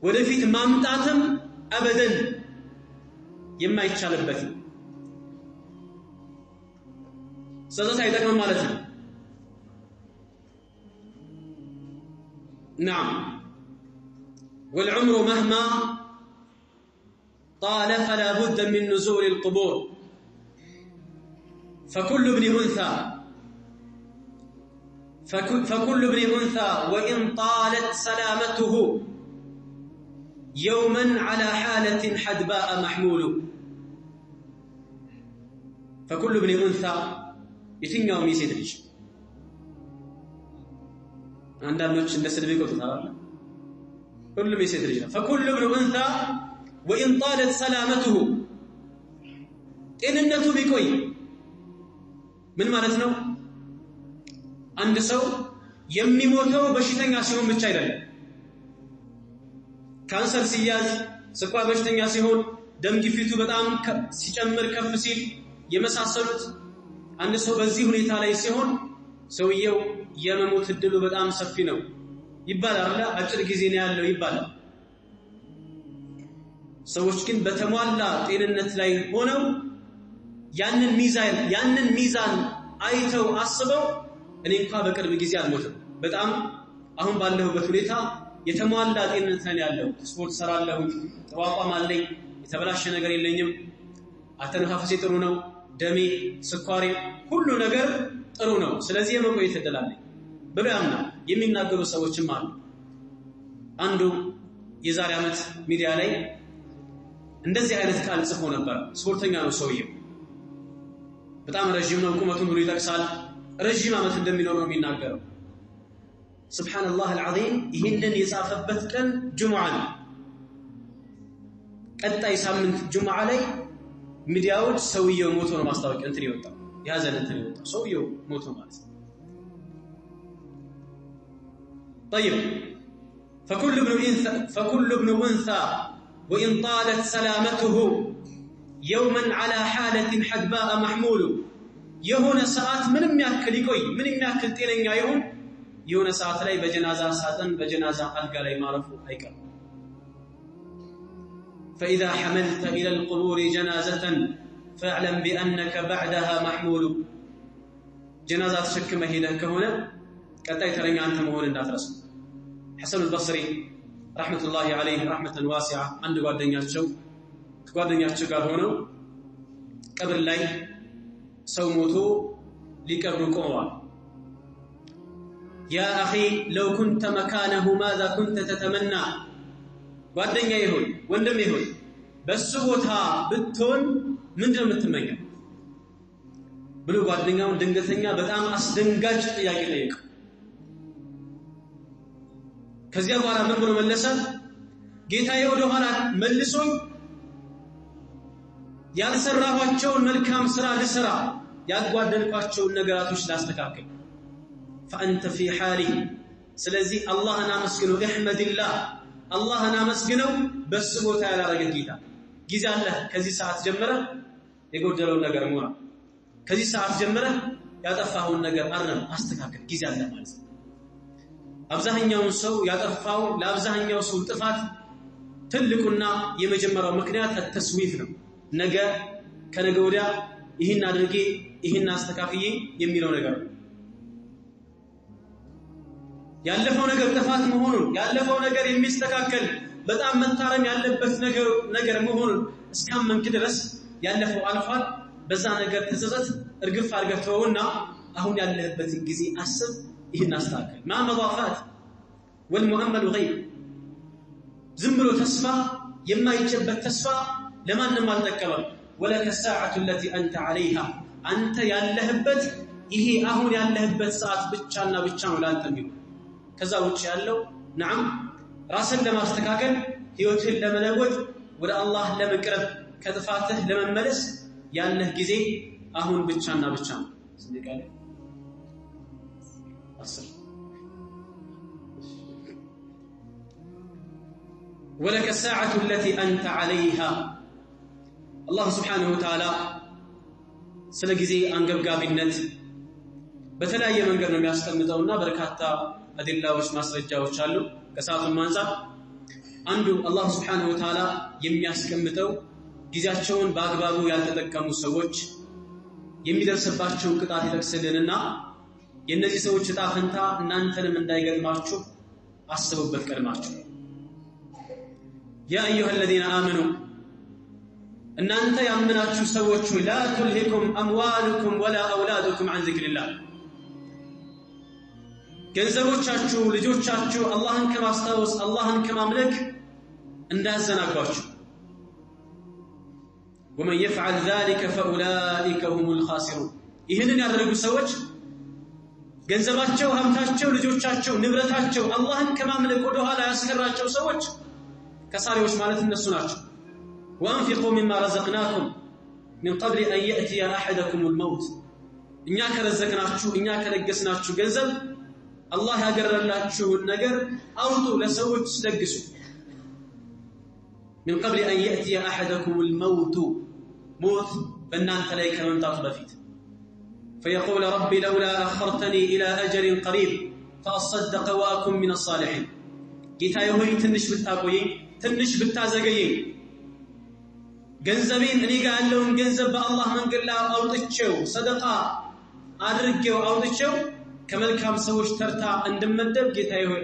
ወደፊት ማምጣትም አበደን የማይቻልበት ስለዚህ አይደለም ማለት ነው نعم والعمر مهما طال فلا بد من نزول القبور فكل ابن أنثى وإن طالت سلامته يوما على حالة حدباء محمول فكل ابن أنثى يتنقوا ميسيد ليش عندنا نوتش النسل بيقول تتعرف كل ميسيد ليش فكل ابن أنثى وإن طالت سلامته إن النتو بيكوي من مالتنا عند سو يمي موتو بشيتنغا سيون ብቻ አይደለም ካንሰር ሲያዝ ስኳር በሽተኛ ሲሆን ደም ግፊቱ በጣም ሲጨምር ከፍ ሲል የመሳሰሉት አንድ ሰው በዚህ ሁኔታ ላይ ሲሆን ሰውየው የመሞት እድሉ በጣም ሰፊ ነው ይባላል አጭር ጊዜ ነው ያለው ይባላል ሰዎች ግን በተሟላ ጤንነት ላይ ሆነው ያንን ሚዛን አይተው አስበው እኔ እንኳን በቅርብ ጊዜ አልሞትም በጣም አሁን ባለሁበት ሁኔታ የተሟላ ጤንነት ላይ ያለው ስፖርት ሰራለሁ ተቋቋም አለኝ የተበላሸ ነገር የለኝም አተነፋፈሴ ጥሩ ነው ደሜ ስኳሬ ሁሉ ነገር ጥሩ ነው ስለዚህ የመቆየት እድል አለኝ በብያምና የሚናገሩ ሰዎችም አሉ አንዱ የዛሬ አመት ሚዲያ ላይ እንደዚህ አይነት ቃል ጽፎ ነበር ስፖርተኛ ነው ሰውየው በጣም ረጅም ነው ቁመቱን ሁሉ ይጠቅሳል ረጅም አመት እንደሚኖር ነው የሚናገረው سبحان الله العظيم ይሄንን የጻፈበት ቀን ጁምዓ ነው ቀጣይ ሳምንት ጁምዓ ላይ ሚዲያዎች ሰውየው ሞቶ ነው ማስታወቂያ እንትን ይወጣው ያዘን እንትን ይወጣው ሰውየው ሞቶ ማለት ነው طيب فكل ابن انثى وان طالت سلامته يوما على حالة حدباء محمول የሆነ ሰዓት ምንም ያክል ይቆይ ምንም ያክል ጤነኛ ይሁን የሆነ ሰዓት ላይ በጀናዛ ሳጥን በጀናዛ አልጋ ላይ ማረፉ አይቀርም فإذا حملت إلى القبور جنازة فاعلم بأنك بعدها محمول جنازة تشكمه إذا كهنا قطعي ترني أنت مهون እንዳትረሱ حسن البصري رحمة الله عليه رحمة واسعة عند ጓደኛቸው ጋር ሆነው ቀብር ላይ ሰው ሞቶ ሊቀብሩ ቆመዋል يا أخي لو كنت مكانه ماذا كنت تتمنى ጓደኛዬ ሆይ ወንድሜ ሆይ በሱ ቦታ ብትሆን ምንድነው የምትመኘው ብሎ ጓደኛውን ድንገተኛ በጣም አስደንጋጭ ጥያቄ ጠየቀ ከዚያ በኋላ ምን ብሎ መለሰ ጌታዬ ወደ ኋላ መልሶኝ ያልሰራኋቸውን መልካም ስራ ልሰራ ያጓደልኳቸውን ነገራቶች ላስተካክል فأنت في حالي ስለዚህ አላህን አመስግነው احمد الله አላህን አመስግነው በሱ ቦታ ያላረገ ጌታ ጊዜ አለ ከዚህ ሰዓት ጀምረ የጎደለው ነገር ሞራ ከዚህ ሰዓት ጀምረ ያጠፋውን ነገር አረም አስተካክል ጊዜ አለ ማለት ነው አብዛኛው ሰው ያጠፋው ለአብዛኛው ሰው ጥፋት ትልቁና የመጀመሪያው ምክንያት ተስዊፍ ነው ነገ ከነገ ወዲያ ይሄን አድርጌ ይሄን አስተካክዬ የሚለው ነገር ነው ያለፈው ነገር ጥፋት መሆኑን ያለፈው ነገር የሚስተካከል በጣም መታረም ያለበት ነገር መሆኑን እስካመንክ ድረስ ያለፈው አልፏል በዛ ነገር ተጸጸት እርግፍ አርገተውና አሁን ያለህበት ጊዜ አስብ ይሄን አስተካክል ما مضافات والمؤمل غيب ዝም ብሎ ተስፋ የማይጨበት ተስፋ ለማንም አልተቀበል ولك الساعه التي انت عليها አንተ ያለህበት ይሄ አሁን ያለህበት ሰዓት ብቻና ብቻ ነው ላንተ የሚሆነው ከዛ ውጭ ያለው نعم ራስን ለማስተካከል ህይወትን ለመለወጥ ወደ አላህ ለመቅረብ ከጥፋትህ ለመመለስ ያለህ ጊዜ አሁን ብቻና ብቻ ነው ስለዚህ አስር ولك الساعة التي أنت عليها الله سبحانه وتعالى سلا ጊዜ አንገብጋቢነት በተለያየ መንገድ ነው የሚያስቀምጠውና በርካታ አድላዎች ማስረጃዎች አሉ ከሰዓቱም አንፃር አንዱ አላህ Subhanahu Wa Ta'ala የሚያስቀምጠው ጊዜያቸውን በአግባቡ ያልተጠቀሙ ሰዎች የሚደርስባቸው ቅጣት ይጠቅስልንና የነዚህ ሰዎች ዕጣ ፈንታ እናንተንም እንዳይገጥማችሁ አስቡበት ቀድማችሁ يا أيها الذين آمنوا እናንተ ያመናችሁ ሰዎች لا تلهكم أموالكم ولا أولادكم عن ذكر الله ገንዘቦቻችሁ ልጆቻችሁ አላህን ከማስታወስ አላህን ከማምለክ እንዳዘናጓችሁ ومن يفعل ذلك فاولئك هم الخاسرون ይህንን ያደረጉ ሰዎች ገንዘባቸው ሀብታቸው ልጆቻቸው ንብረታቸው አላህን ከማምለክ ወደ ኋላ ያስቀራቸው ሰዎች ከሳሪዎች ማለት እነሱ ናቸው وانفقوا مما رزقناكم من قبل ان ياتي احدكم الموت እኛ ከረዘቅናችሁ እኛ ከለገስናችሁ ገንዘብ አላህ ያገረላችሁ ነገር አውጡ ለሰዎች ደግሱ من قبل ان ياتي احدكم الموت موت በእናንተ ላይ ከመምጣቱ በፊት فيقول ربي لولا اخرتني الى اجل قريب فاصدق واكن من الصالحين ጌታዬ ሆይ ትንሽ ብታቆየኝ ትንሽ ብታዘገየኝ ገንዘቤን እኔ ጋር ያለውን ገንዘብ በአላህ መንገድ ላይ አውጥቼው ሰደቃ አድርጌው አውጥቼው ከመልካም ሰዎች ተርታ እንደመደብ ጌታዬ ሆይ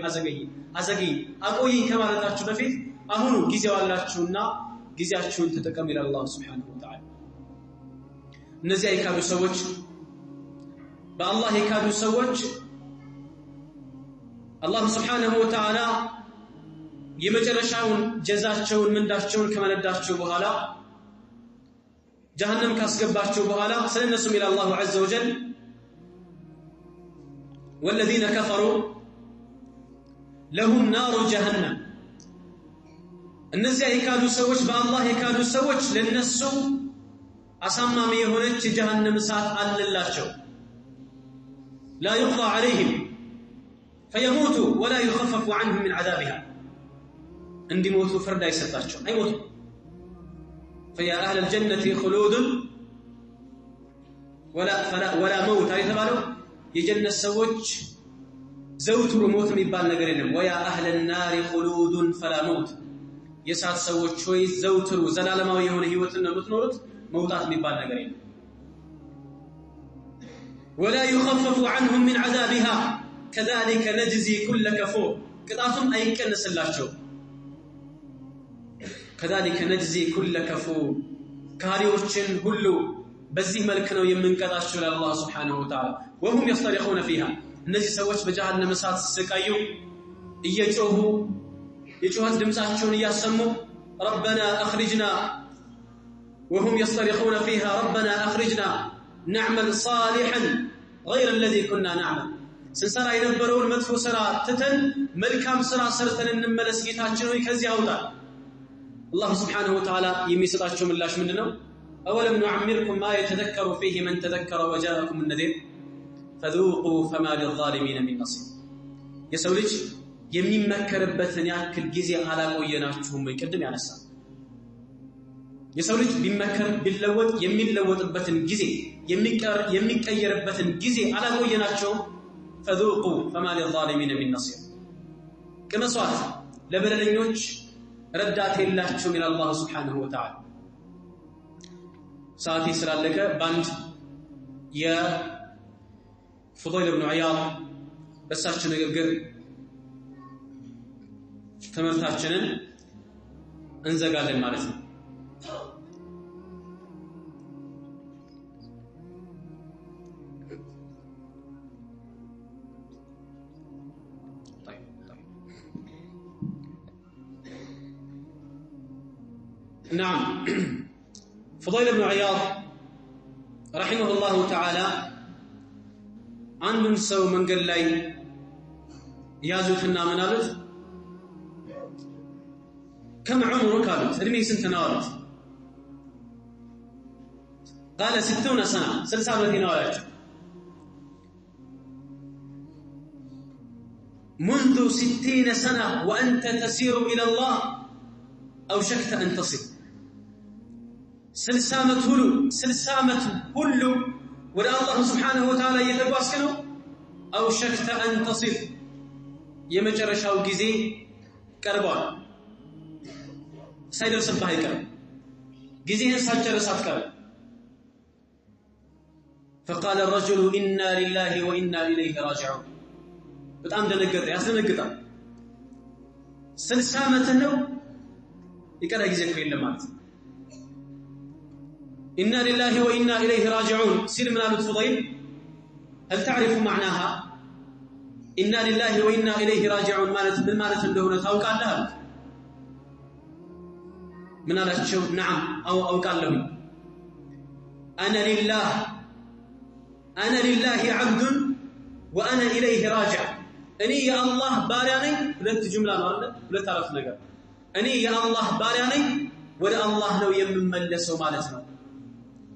አዘገይ አቆየኝ ከማለታችሁ በፊት አሁን ጊዜው አላችሁና ጊዜያችሁን ተጠቀሙ ይላል አላህ Subhanahu Wa Ta'ala እነዚህ የካዱ ሰዎች በአላህ የካዱ ሰዎች አላህ Subhanahu Wa Ta'ala የመጨረሻውን ጀዛቸውን ምንዳቸውን ከመነዳቸው በኋላ جهنم كاسكباتشو بهالا سننسم إلى الله عز وجل والذين كفروا لهم نار جهنم النزي يكادوا سوش بالله يكادوا سوش للنسو أسمى ميهونج جهنم سات اللاشو لا يقضى عليهم فيموتوا ولا يخفف عنهم من عذابها عندي موتوا فردا يسطاچو اي موتوا فيا اهل الجنه خلود ወላ መውት አይተባለው የጀነት ሰዎች ዘውትሩ ሞት የሚባል ነገር የለም ወያ አህለ النار خلود فلا موت የሳት ሰዎች ሆይ ዘውትሩ ዘላለማዊ የሆነ ህይወትን ነው የምትኖሩት መውጣት የሚባል ነገር የለም ولا يخفف عنهم من عذابها كذلك نجزي كل كفور ቅጣቱም አይቀነስላቸው كذلك نجزي كل كفور ካሪዎችን ሁሉ በዚህ መልኩ ነው የምንቀጣቸው ለአላህ Subhanahu Wa Ta'ala وهم يصطرخون فيها እነዚህ ሰዎች በጀሃነም እሳት ሲሰቃዩ እየጮሁ የጩኸት ድምጻቸውን እያሰሙ ربنا اخرجنا وهم يصطرخون فيها ربنا اخرجنا نعمل صالحا غير الذي كنا نعمل ስንሰራ የነበረውን መጥፎ ስራ ትተን መልካም ስራ ሰርተን እንመለስ ጌታችን ሆይ ከዚህ አውጣ الله سبحانه وتعالى የሚሰጣቸው ምላሽ ምንድነው أولم نعمركم ما يتذكر فيه من تذكر وجاءكم النذير فذوقوا فما للظالمين من نصير የሰው ልጅ የሚመከርበትን ያክል ጊዜ አላቆየናችሁም ወይ ቀደም ያነሳ የሰው ልጅ ቢመከር ቢለወጥ የሚለወጥበትን ጊዜ የሚቀየርበትን ጊዜ አላቆየናቸውም فذوقوا فما للظالمين من نصير كمسوات ለበደለኞች ረዳት የላቸውም ይላል አላህ Subhanahu Wa Ta'ala ሰዓት ስላለቀ ባንድ የፉዳይል ኢብኑ ዒያድ በሳቸው ንግግር ትምህርታችንን እንዘጋለን ማለት ነው نعم فضيل بن عياض رحمه الله تعالى عندن سو منقل لاي يازوتنا منالت كم عمرك قالت ادمي سنتنا ولد قال 60 سنة سلسابتين ولد منذ 60 سنة وأنت تسير إلى الله أوشكت أن تصل سلسامة هلو ولا الله سبحانه وتعالى يتباسكنه أوشكت أن تصل يمجر شاو جزي كربان سيدر سبحانه كرب جزيه سجر سات كرب فقال الرجل إنا لله وإنا إليه راجعون بتأم دنقطة ياسدنقطة سلسامة نو يكره جزي كوين لمات إنا لله وإنا إليه راجعون سير من آل الفضيل هل تعرف معناها إنا لله وإنا إليه راجعون بالمالة اللهونة أو قال لها من آل الشو نعم أو قال لهم أنا لله عبد وأنا إليه راجع أني يا الله بارياني ولت جملة مرة ولا تعرف نقر أني يا الله بارياني ولا الله لو يمملسوا مالتنا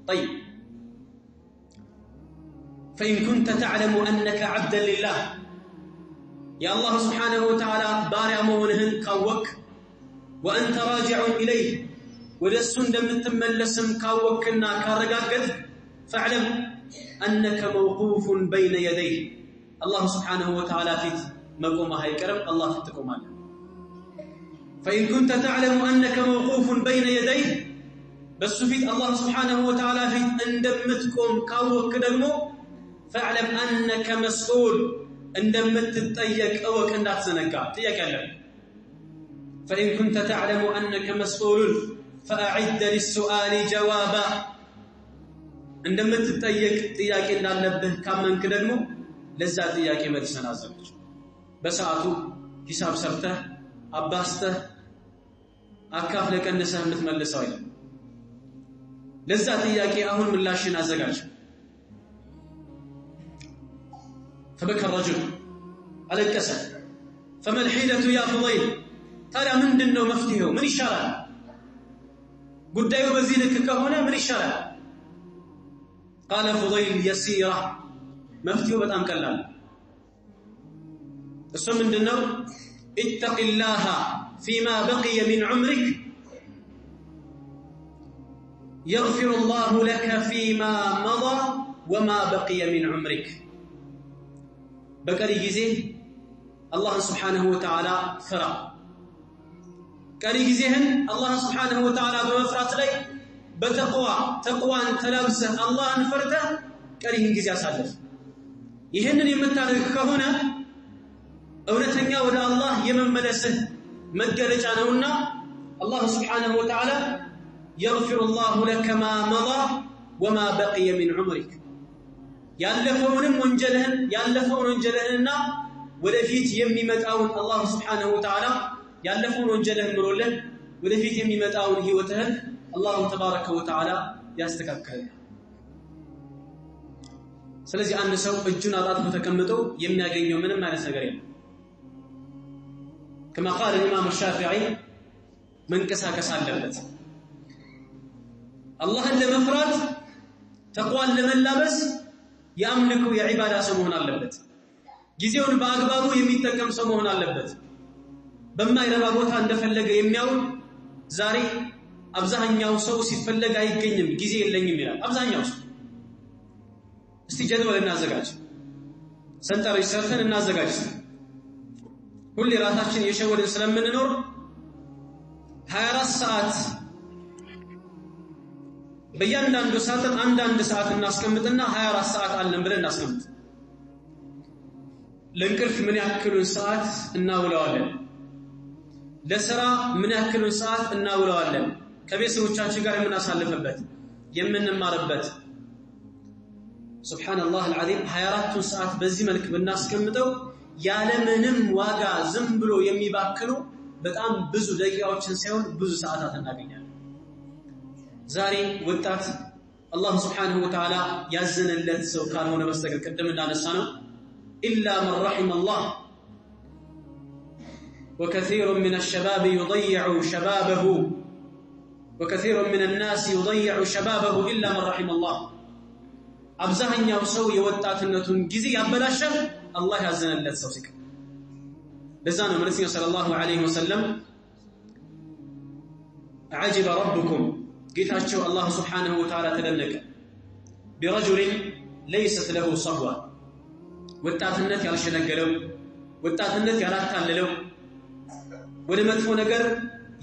طيب فإن كنت تعلم أنك عبدا لله يا الله سبحانه وتعالى بارع مونهن كوك وأنت راجع إليه ودسون دم تملسم كوكنا كرقاقد فاعلم أنك موقوف بين يديه الله سبحانه وتعالى فيت مقومها يكرم الله فتكم عنه فإن كنت تعلم أنك موقوف بين يديه بس فيت الله سبحانه وتعالى فيت اندمتكم كاوك دمو فاعلم أنك مسؤول اندمت تطيق أوك اندات سنقا تيك ألم فإن كنت تعلم أنك مسؤول فأعد للسؤال جوابا اندمت تطيق تيك إن اللبه كامن كدمو لزا تيك مدسنا زوج بساعتو حساب سرته أباسته أكاف لك النساء متملسة إلى لذا تياكي أهون من لاشين أزقاج فبكى الرجل على الكسل فما الحيلة يا فضيل ترى من دنو مفتيه من الشرع قد دايو بزيدك كهنا من الشرع قال فضيل يسيرة مفتيه بتأم كلام السم من دنو اتق الله فيما بقي من عمرك يغفر الله لك فيما مضى وما بقي من عمرك بقري ጊዜ الله سبحانه وتعالى فرا قري ጊዜህን الله سبحانه وتعالى በመፍራት ላይ ተቅዋን ተላብሰህ አላህን ፈርተህ ቀሪህን ጊዜ አሳልፍ ይሄንን የምታደርግ ከሆነ እውነተኛ ወደ አላህ የመመለስህ መገለጫ ነውና الله سبحانه وتعالى يغفر الله لك ما مضى وما بقي من عمرك ያለፈውን ወንጀልህንና ወደፊት የሚመጣውን الله سبحانه وتعالى ያለፈውን ወንጀልህን ምሮልህ ወደፊት የሚመጣውን ህይወትህን الله تبارك وتعالى ያስተካክላል ስለዚህ አንድ ሰው እጁን አጣጥፎ ተቀምጦ የሚያገኘው ምንም ማለት ነገር የለም كما قال الامام الشافعي መንቀሳቀስ አለበት አላህን ለመፍራት ተቅዋን ለመላበስ ያምልኩ የዒባዳ ሰው መሆን አለበት ጊዜውን በአግባቡ የሚጠቀም ሰው መሆን አለበት በማይረባ ቦታ እንደፈለገ የሚያውል ዛሬ አብዛኛው ሰው ሲፈለግ አይገኝም ጊዜ የለኝም ይላል አብዛኛው ሰው እስቲ ጀድወል እናዘጋጅ ሰንጠረዥ ሰርተን እናዘጋጅ ሁሌ ራሳችን የሸወልን ስለምንኖር 24 ሰዓት በእያንዳንዱ ሰዓት አንዳንድ ሰዓት እናስቀምጥና 24 ሰዓት አለን ብለን እናስቀምጥ ለእንቅልፍ ምን ያክሉን ሰዓት እናውለዋለን ለሥራ ምን ያክሉን ሰዓት እናውለዋለን ከቤተሰቦቻችን ጋር የምናሳልፍበት የምንማርበት ሱብሃንአላህ አልዓዚም 24 ሰዓት በዚህ መልክ ብናስቀምጠው ያለ ምንም ዋጋ ዝም ብሎ የሚባክኑ በጣም ብዙ ደቂቃዎችን ሳይሆን ብዙ ሰዓታት እናገኛለን ዛሬ ወጣት አላህ Subhanahu Wa Ta'ala ያዘነለት ሰው ካልሆነ በስተቀር ቀደም እንዳነሳ ነው إلا من رحم الله وكثير من الشباب يضيع شبابه وكثير من الناس يضيع شبابه إلا من رحم الله አብዛኛው ሰው የወጣትነቱን ጊዜ ያበላሻል አላህ ያዘነለት ሰው ሲቀር ለዛ ነው መልእክተኛው ሰለላሁ ዐለይሂ ወሰለም عجب ربكم ጌታቸው አላህ Subhanahu Wa Ta'ala ተደነቀ برجل ليست له صهوة ወጣትነት ያልሸነገለው ወጣትነት ያላታለለው ወደ መጥፎ ነገር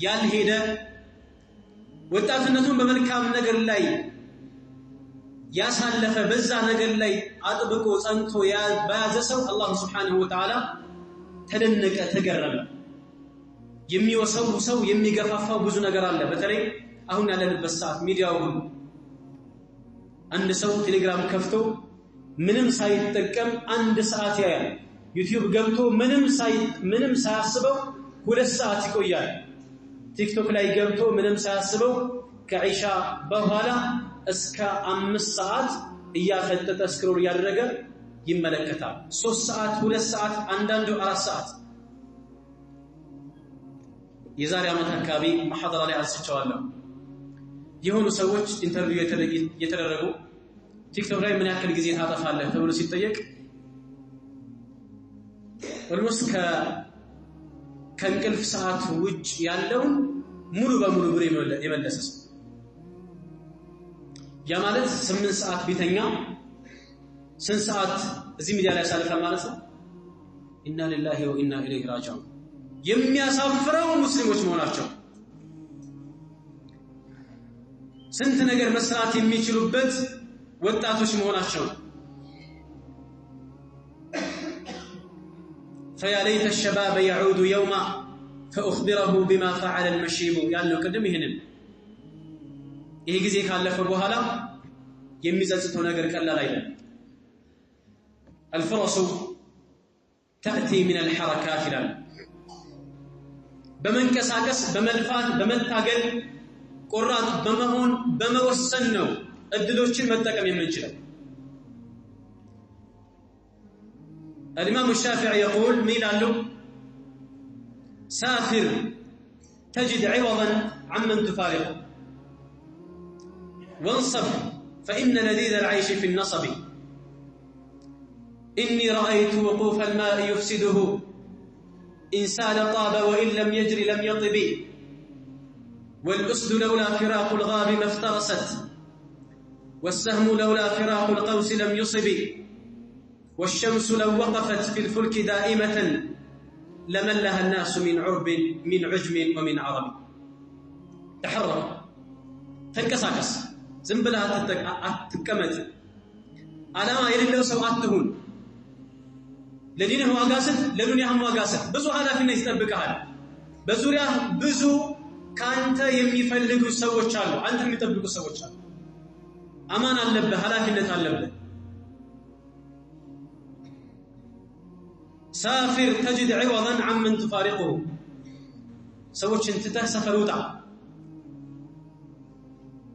ያልሄደ ወጣትነቱን በመልካም ነገር ላይ ያሳለፈ በዛ ነገር ላይ አጥብቆ ጸንቶ ያባዘ ሰው አላህ Subhanahu Wa Ta'ala ተደነቀ ተገረመ የሚወሰው ሰው የሚገፋፋው ብዙ ነገር አለ በተለይ አሁን ያለንበት ሰዓት ሚዲያው ሁሉ አንድ ሰው ቴሌግራም ከፍቶ ምንም ሳይጠቀም አንድ ሰዓት ያያል ዩቲዩብ ገብቶ ምንም ሳያስበው 2 ሰዓት ይቆያል ቲክቶክ ላይ ገብቶ ምንም ሳያስበው ከኢሻ በኋላ እስከ 5 ሰዓት እያፈጠጠ ስክሮል ያደረገ ይመለከታል 3 ሰዓት 2 ሰዓት አንዳንዱ 4 ሰዓት የዛሬ አመት አካባቢ መሐደራ ላይ አንስቼዋለሁ የሆኑ ሰዎች ኢንተርቪው የተደረጉ ቲክቶክ ላይ ምን ያክል ጊዜ ታጠፋለህ ተብሎ ሲጠየቅ ኦልሞስት ከእንቅልፍ ሰዓት ውጭ ያለውን ሙሉ በሙሉ ብር የመለሰ ያ ማለት 8 ሰዓት ቢተኛ 8 ሰዓት እዚህ ሚዲያ ላይ ያሳልፋል ማለት ነው ኢና ሊላሂ ወኢና ኢለይሂ ራጂዑን የሚያሳፍረው ሙስሊሞች መሆናቸው ስንት ነገር መስራት የሚችሉበት ወጣቶች መሆናቸው فيا ليت الشباب يعود يوما فأخبره بما فعل المشيب ያለው ቅድም ይሄንን ይሄ ጊዜ ካለፈ በኋላ የሚጸጽተው ነገር ቀላል አይደለም الفرص تأتي من الحركات لا በመንቀሳቀስ በመልፋት በመታገል ቆራጥ በመሆን በመወሰን ነው እድሎችን መጠቀም የምንችለው الإمام الشافعي يقول ميلالو سافر تجد عوضا عمن تفارقه وانصب فإن لذيذ العيش في النصب إني رأيت وقوف الماء يفسده إن سال طاب وإن لم يجري لم يطب والأسد لولا فراق الغاب ما افترست والسهم لولا فراق القوس لم يصب والشمس لو وقفت في الفلك دائمة لملها الناس من عجم ومن عرب تحرك تنكساكس زنبلها أتكمت على ما يلله سوءاتهون لدينه واقاسد لدنياهم واقاسد بزو هذا في الناس يطبقها بزوريا بزو كانت يميفلقوا سووا شالو أنت يطبقوا سووا شالو أمان اللبه هلاكنة اللبه سافر تجد عوضا عمن تفارقه سووا شنتته سفر وطع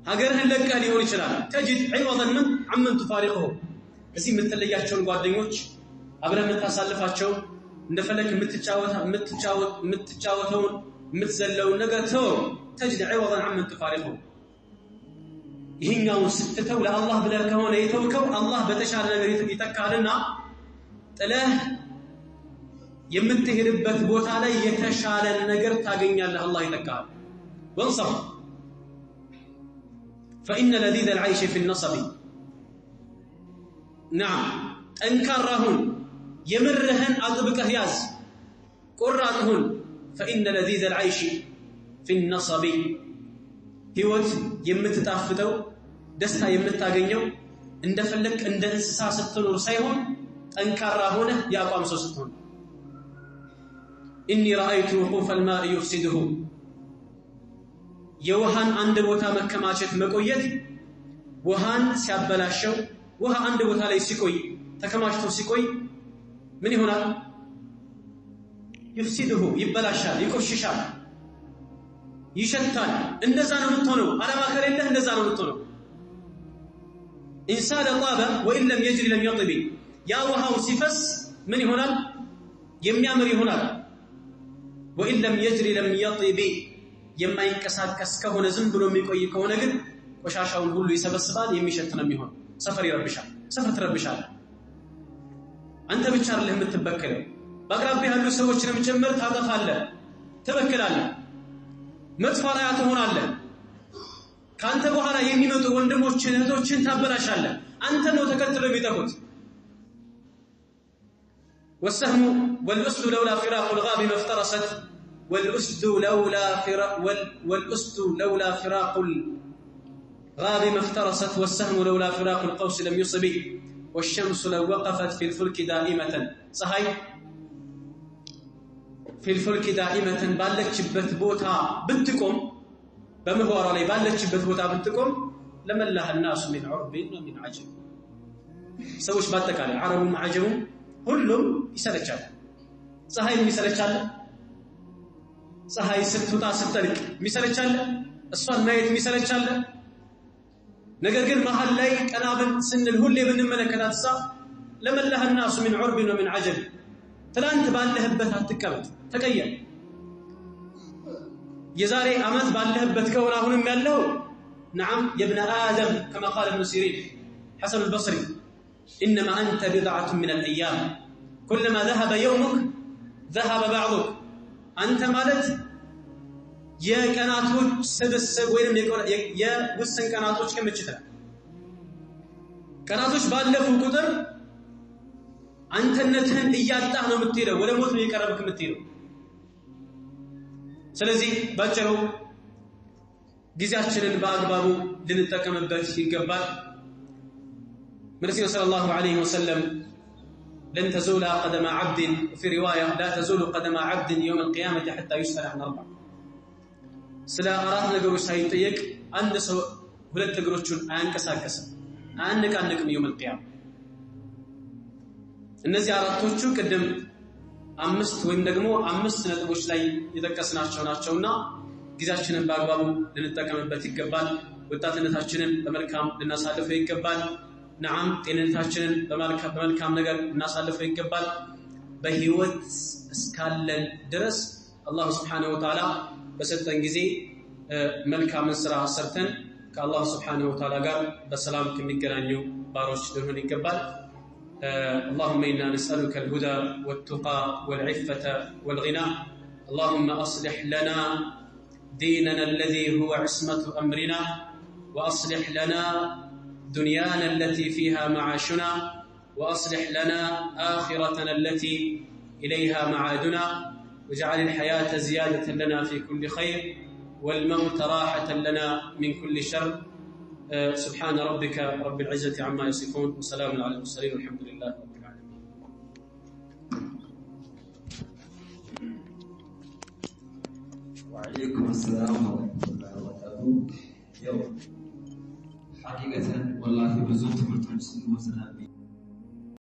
هاجرهن لك ليون يشلال تجد عوضا من عمن تفارقه እዚህ የምትለያቸውን ጓደኞች አብረን የምታሳልፋቸው እንደፈለክ የምትጫወተውን የምትዘለውን ነገር ተው تجد عوضا عمن تفارقه ይሄኛው ስትተው ለአላህ ብለህ ከሆነ የተውከው አላህ በተሻለ ነገር ይተካልና ጥለህ የምትሄድበት ቦታ ላይ የተሻለ ነገር ታገኛለህ አላህ ይተካል ወንصف فإن لذيذ العيش في النصب نعم انكرهن يمرهن اطبقه ياز قراتهن فإن لذيذ العيش في النصب ህይወት የምትጣፍጠው ደስታ የምታገኘው እንደፈለክ እንደ እንስሳ ስትኖር ሳይሆን ጠንካራ ሆነ ያቋም ሰው ስትሆን إني رأيت وقوف الماء يفسده የውሃን አንድ ቦታ መከማቸት መቆየት ውሃን ሲያበላሸው ውሃ አንድ ቦታ ላይ ሲቆይ ተከማችቶ ሲቆይ ምን ይሆናል يفسده ይበላሻል ይቆሽሻል ይሸታል እንደዛ ነው የምትሆነው አላማ ከሌለህ እንደዛ ነው የምትሆነው ኢንሳን ጣበ ወኢን ለም يجري لم يطب ያ ውሃው ሲፈስ ምን ይሆናል የሚያምር ይሆናል وإن لم يجري لم يطب የማይንቀሳቀስ ከሆነ ዝም ብሎ የሚቆይ ከሆነ ግን ቆሻሻውን ሁሉ ይሰበስባል የሚሸት ነው የሚሆን ሰፈር ይረብሻል ሰፈር ትረብሻል አንተ ብቻ አይደለም የምትበከለው በአቅራቢያ ያሉ ሰዎችንም ጭምር ታጠፋለህ ትበክላለህ መጥፎ ራያ ትሆናለህ ካንተ በኋላ የሚመጡ ወንድሞችን እህቶችን ታበላሻለህ አንተ ነው ተከትለው የሚጠፉት والسهم والأسد لولا فراق الغاب ما افترست والأسد لولا فراق الغاب ما افترست والسهم لولا فراق القوس لم يصب والشمس لو وقفت في الفلك دائمة صحيح في الفلك دائمة بالك شبت بوتا بنتكم بمهورة لي بالك شبت بوتا بنتكم لملها الناس من عرب ومن عجم سوش باتك على عرب وعجم ሁሉም ይሰለቻል ፀሐይ ይሰለቻል ፀሐይ ስትወጣ ስትጠልቅ ይሰለቻል እሷን ማየት ይሰለቻል ነገር ግን መሃል ላይ ቀናብን ስንል ሁሌ ብንመለከታት ለመለህ الناس من عرب ومن عجم ትላንት ባለህበት አትቀመጥ ተቀየር የዛሬ አመት ባለህበት ከሆነ አሁንም ያለው نعم يا ابن آدم كما قال ابن سيرين حسن البصري إنما أنت بضعة من الأيام كلما ذهب يومك ذهب بعضك أنت مالت يا كناتوج سدسب وين يا وسن كناتوج كم تشتغل كناتوج بالله قدر أنت نتهن إياتها نمتيره ولا موت يقربك متيره ስለዚህ ባጭሩ ጊዜያችንን በአግባቡ ልንጠቀምበት ይገባል مرسي صلى الله عليه وسلم لن تزول قدم عبد وفي رواية لا تزول قدم عبد يوم القيامة حتى يسأل عن أربع سلا أرادنا قروش هايتيك أن سو هلت قروشون أنك ساكسا أنكم يوم القيامة النزي أرادتوشو كدم أمست وين نقمو أمست نتبوش لاي يتكسناشونا ጊዜያችንን በአግባቡ ልንጠቀምበት ይገባል ወጣትነታችንን በመልካም ልናሳልፈው ይገባል نعم ጤንነታችንን በመልካም ነገር እናሳልፈው ይገባል በህይወት እስካለን ድረስ አላህ Subhanahu Wa Ta'ala በሰጠን ጊዜ መልካም ስራ ሰርተን ከአላህ Subhanahu Wa Ta'ala ጋር በሰላም ከሚገናኙ ባሮች ልንሆን ይገባል اللهم إنا نسألك الهدى والتقى والعفة والغنى اللهم أصلح لنا ديننا الذي هو عصمة أمرنا وأصلح لنا دنيانا التي فيها معاشنا وأصلح لنا آخرتنا التي إليها معادنا واجعل الحياة زيادة لنا في كل خير والموت راحة لنا من كل شر سبحان ربك رب العزة عما يصفون وسلام على المرسلين والحمد لله رب العالمين. وعليكم السلام ورحمة الله وبركاته. يوم حقيقة والله في بزوت مرتين سنة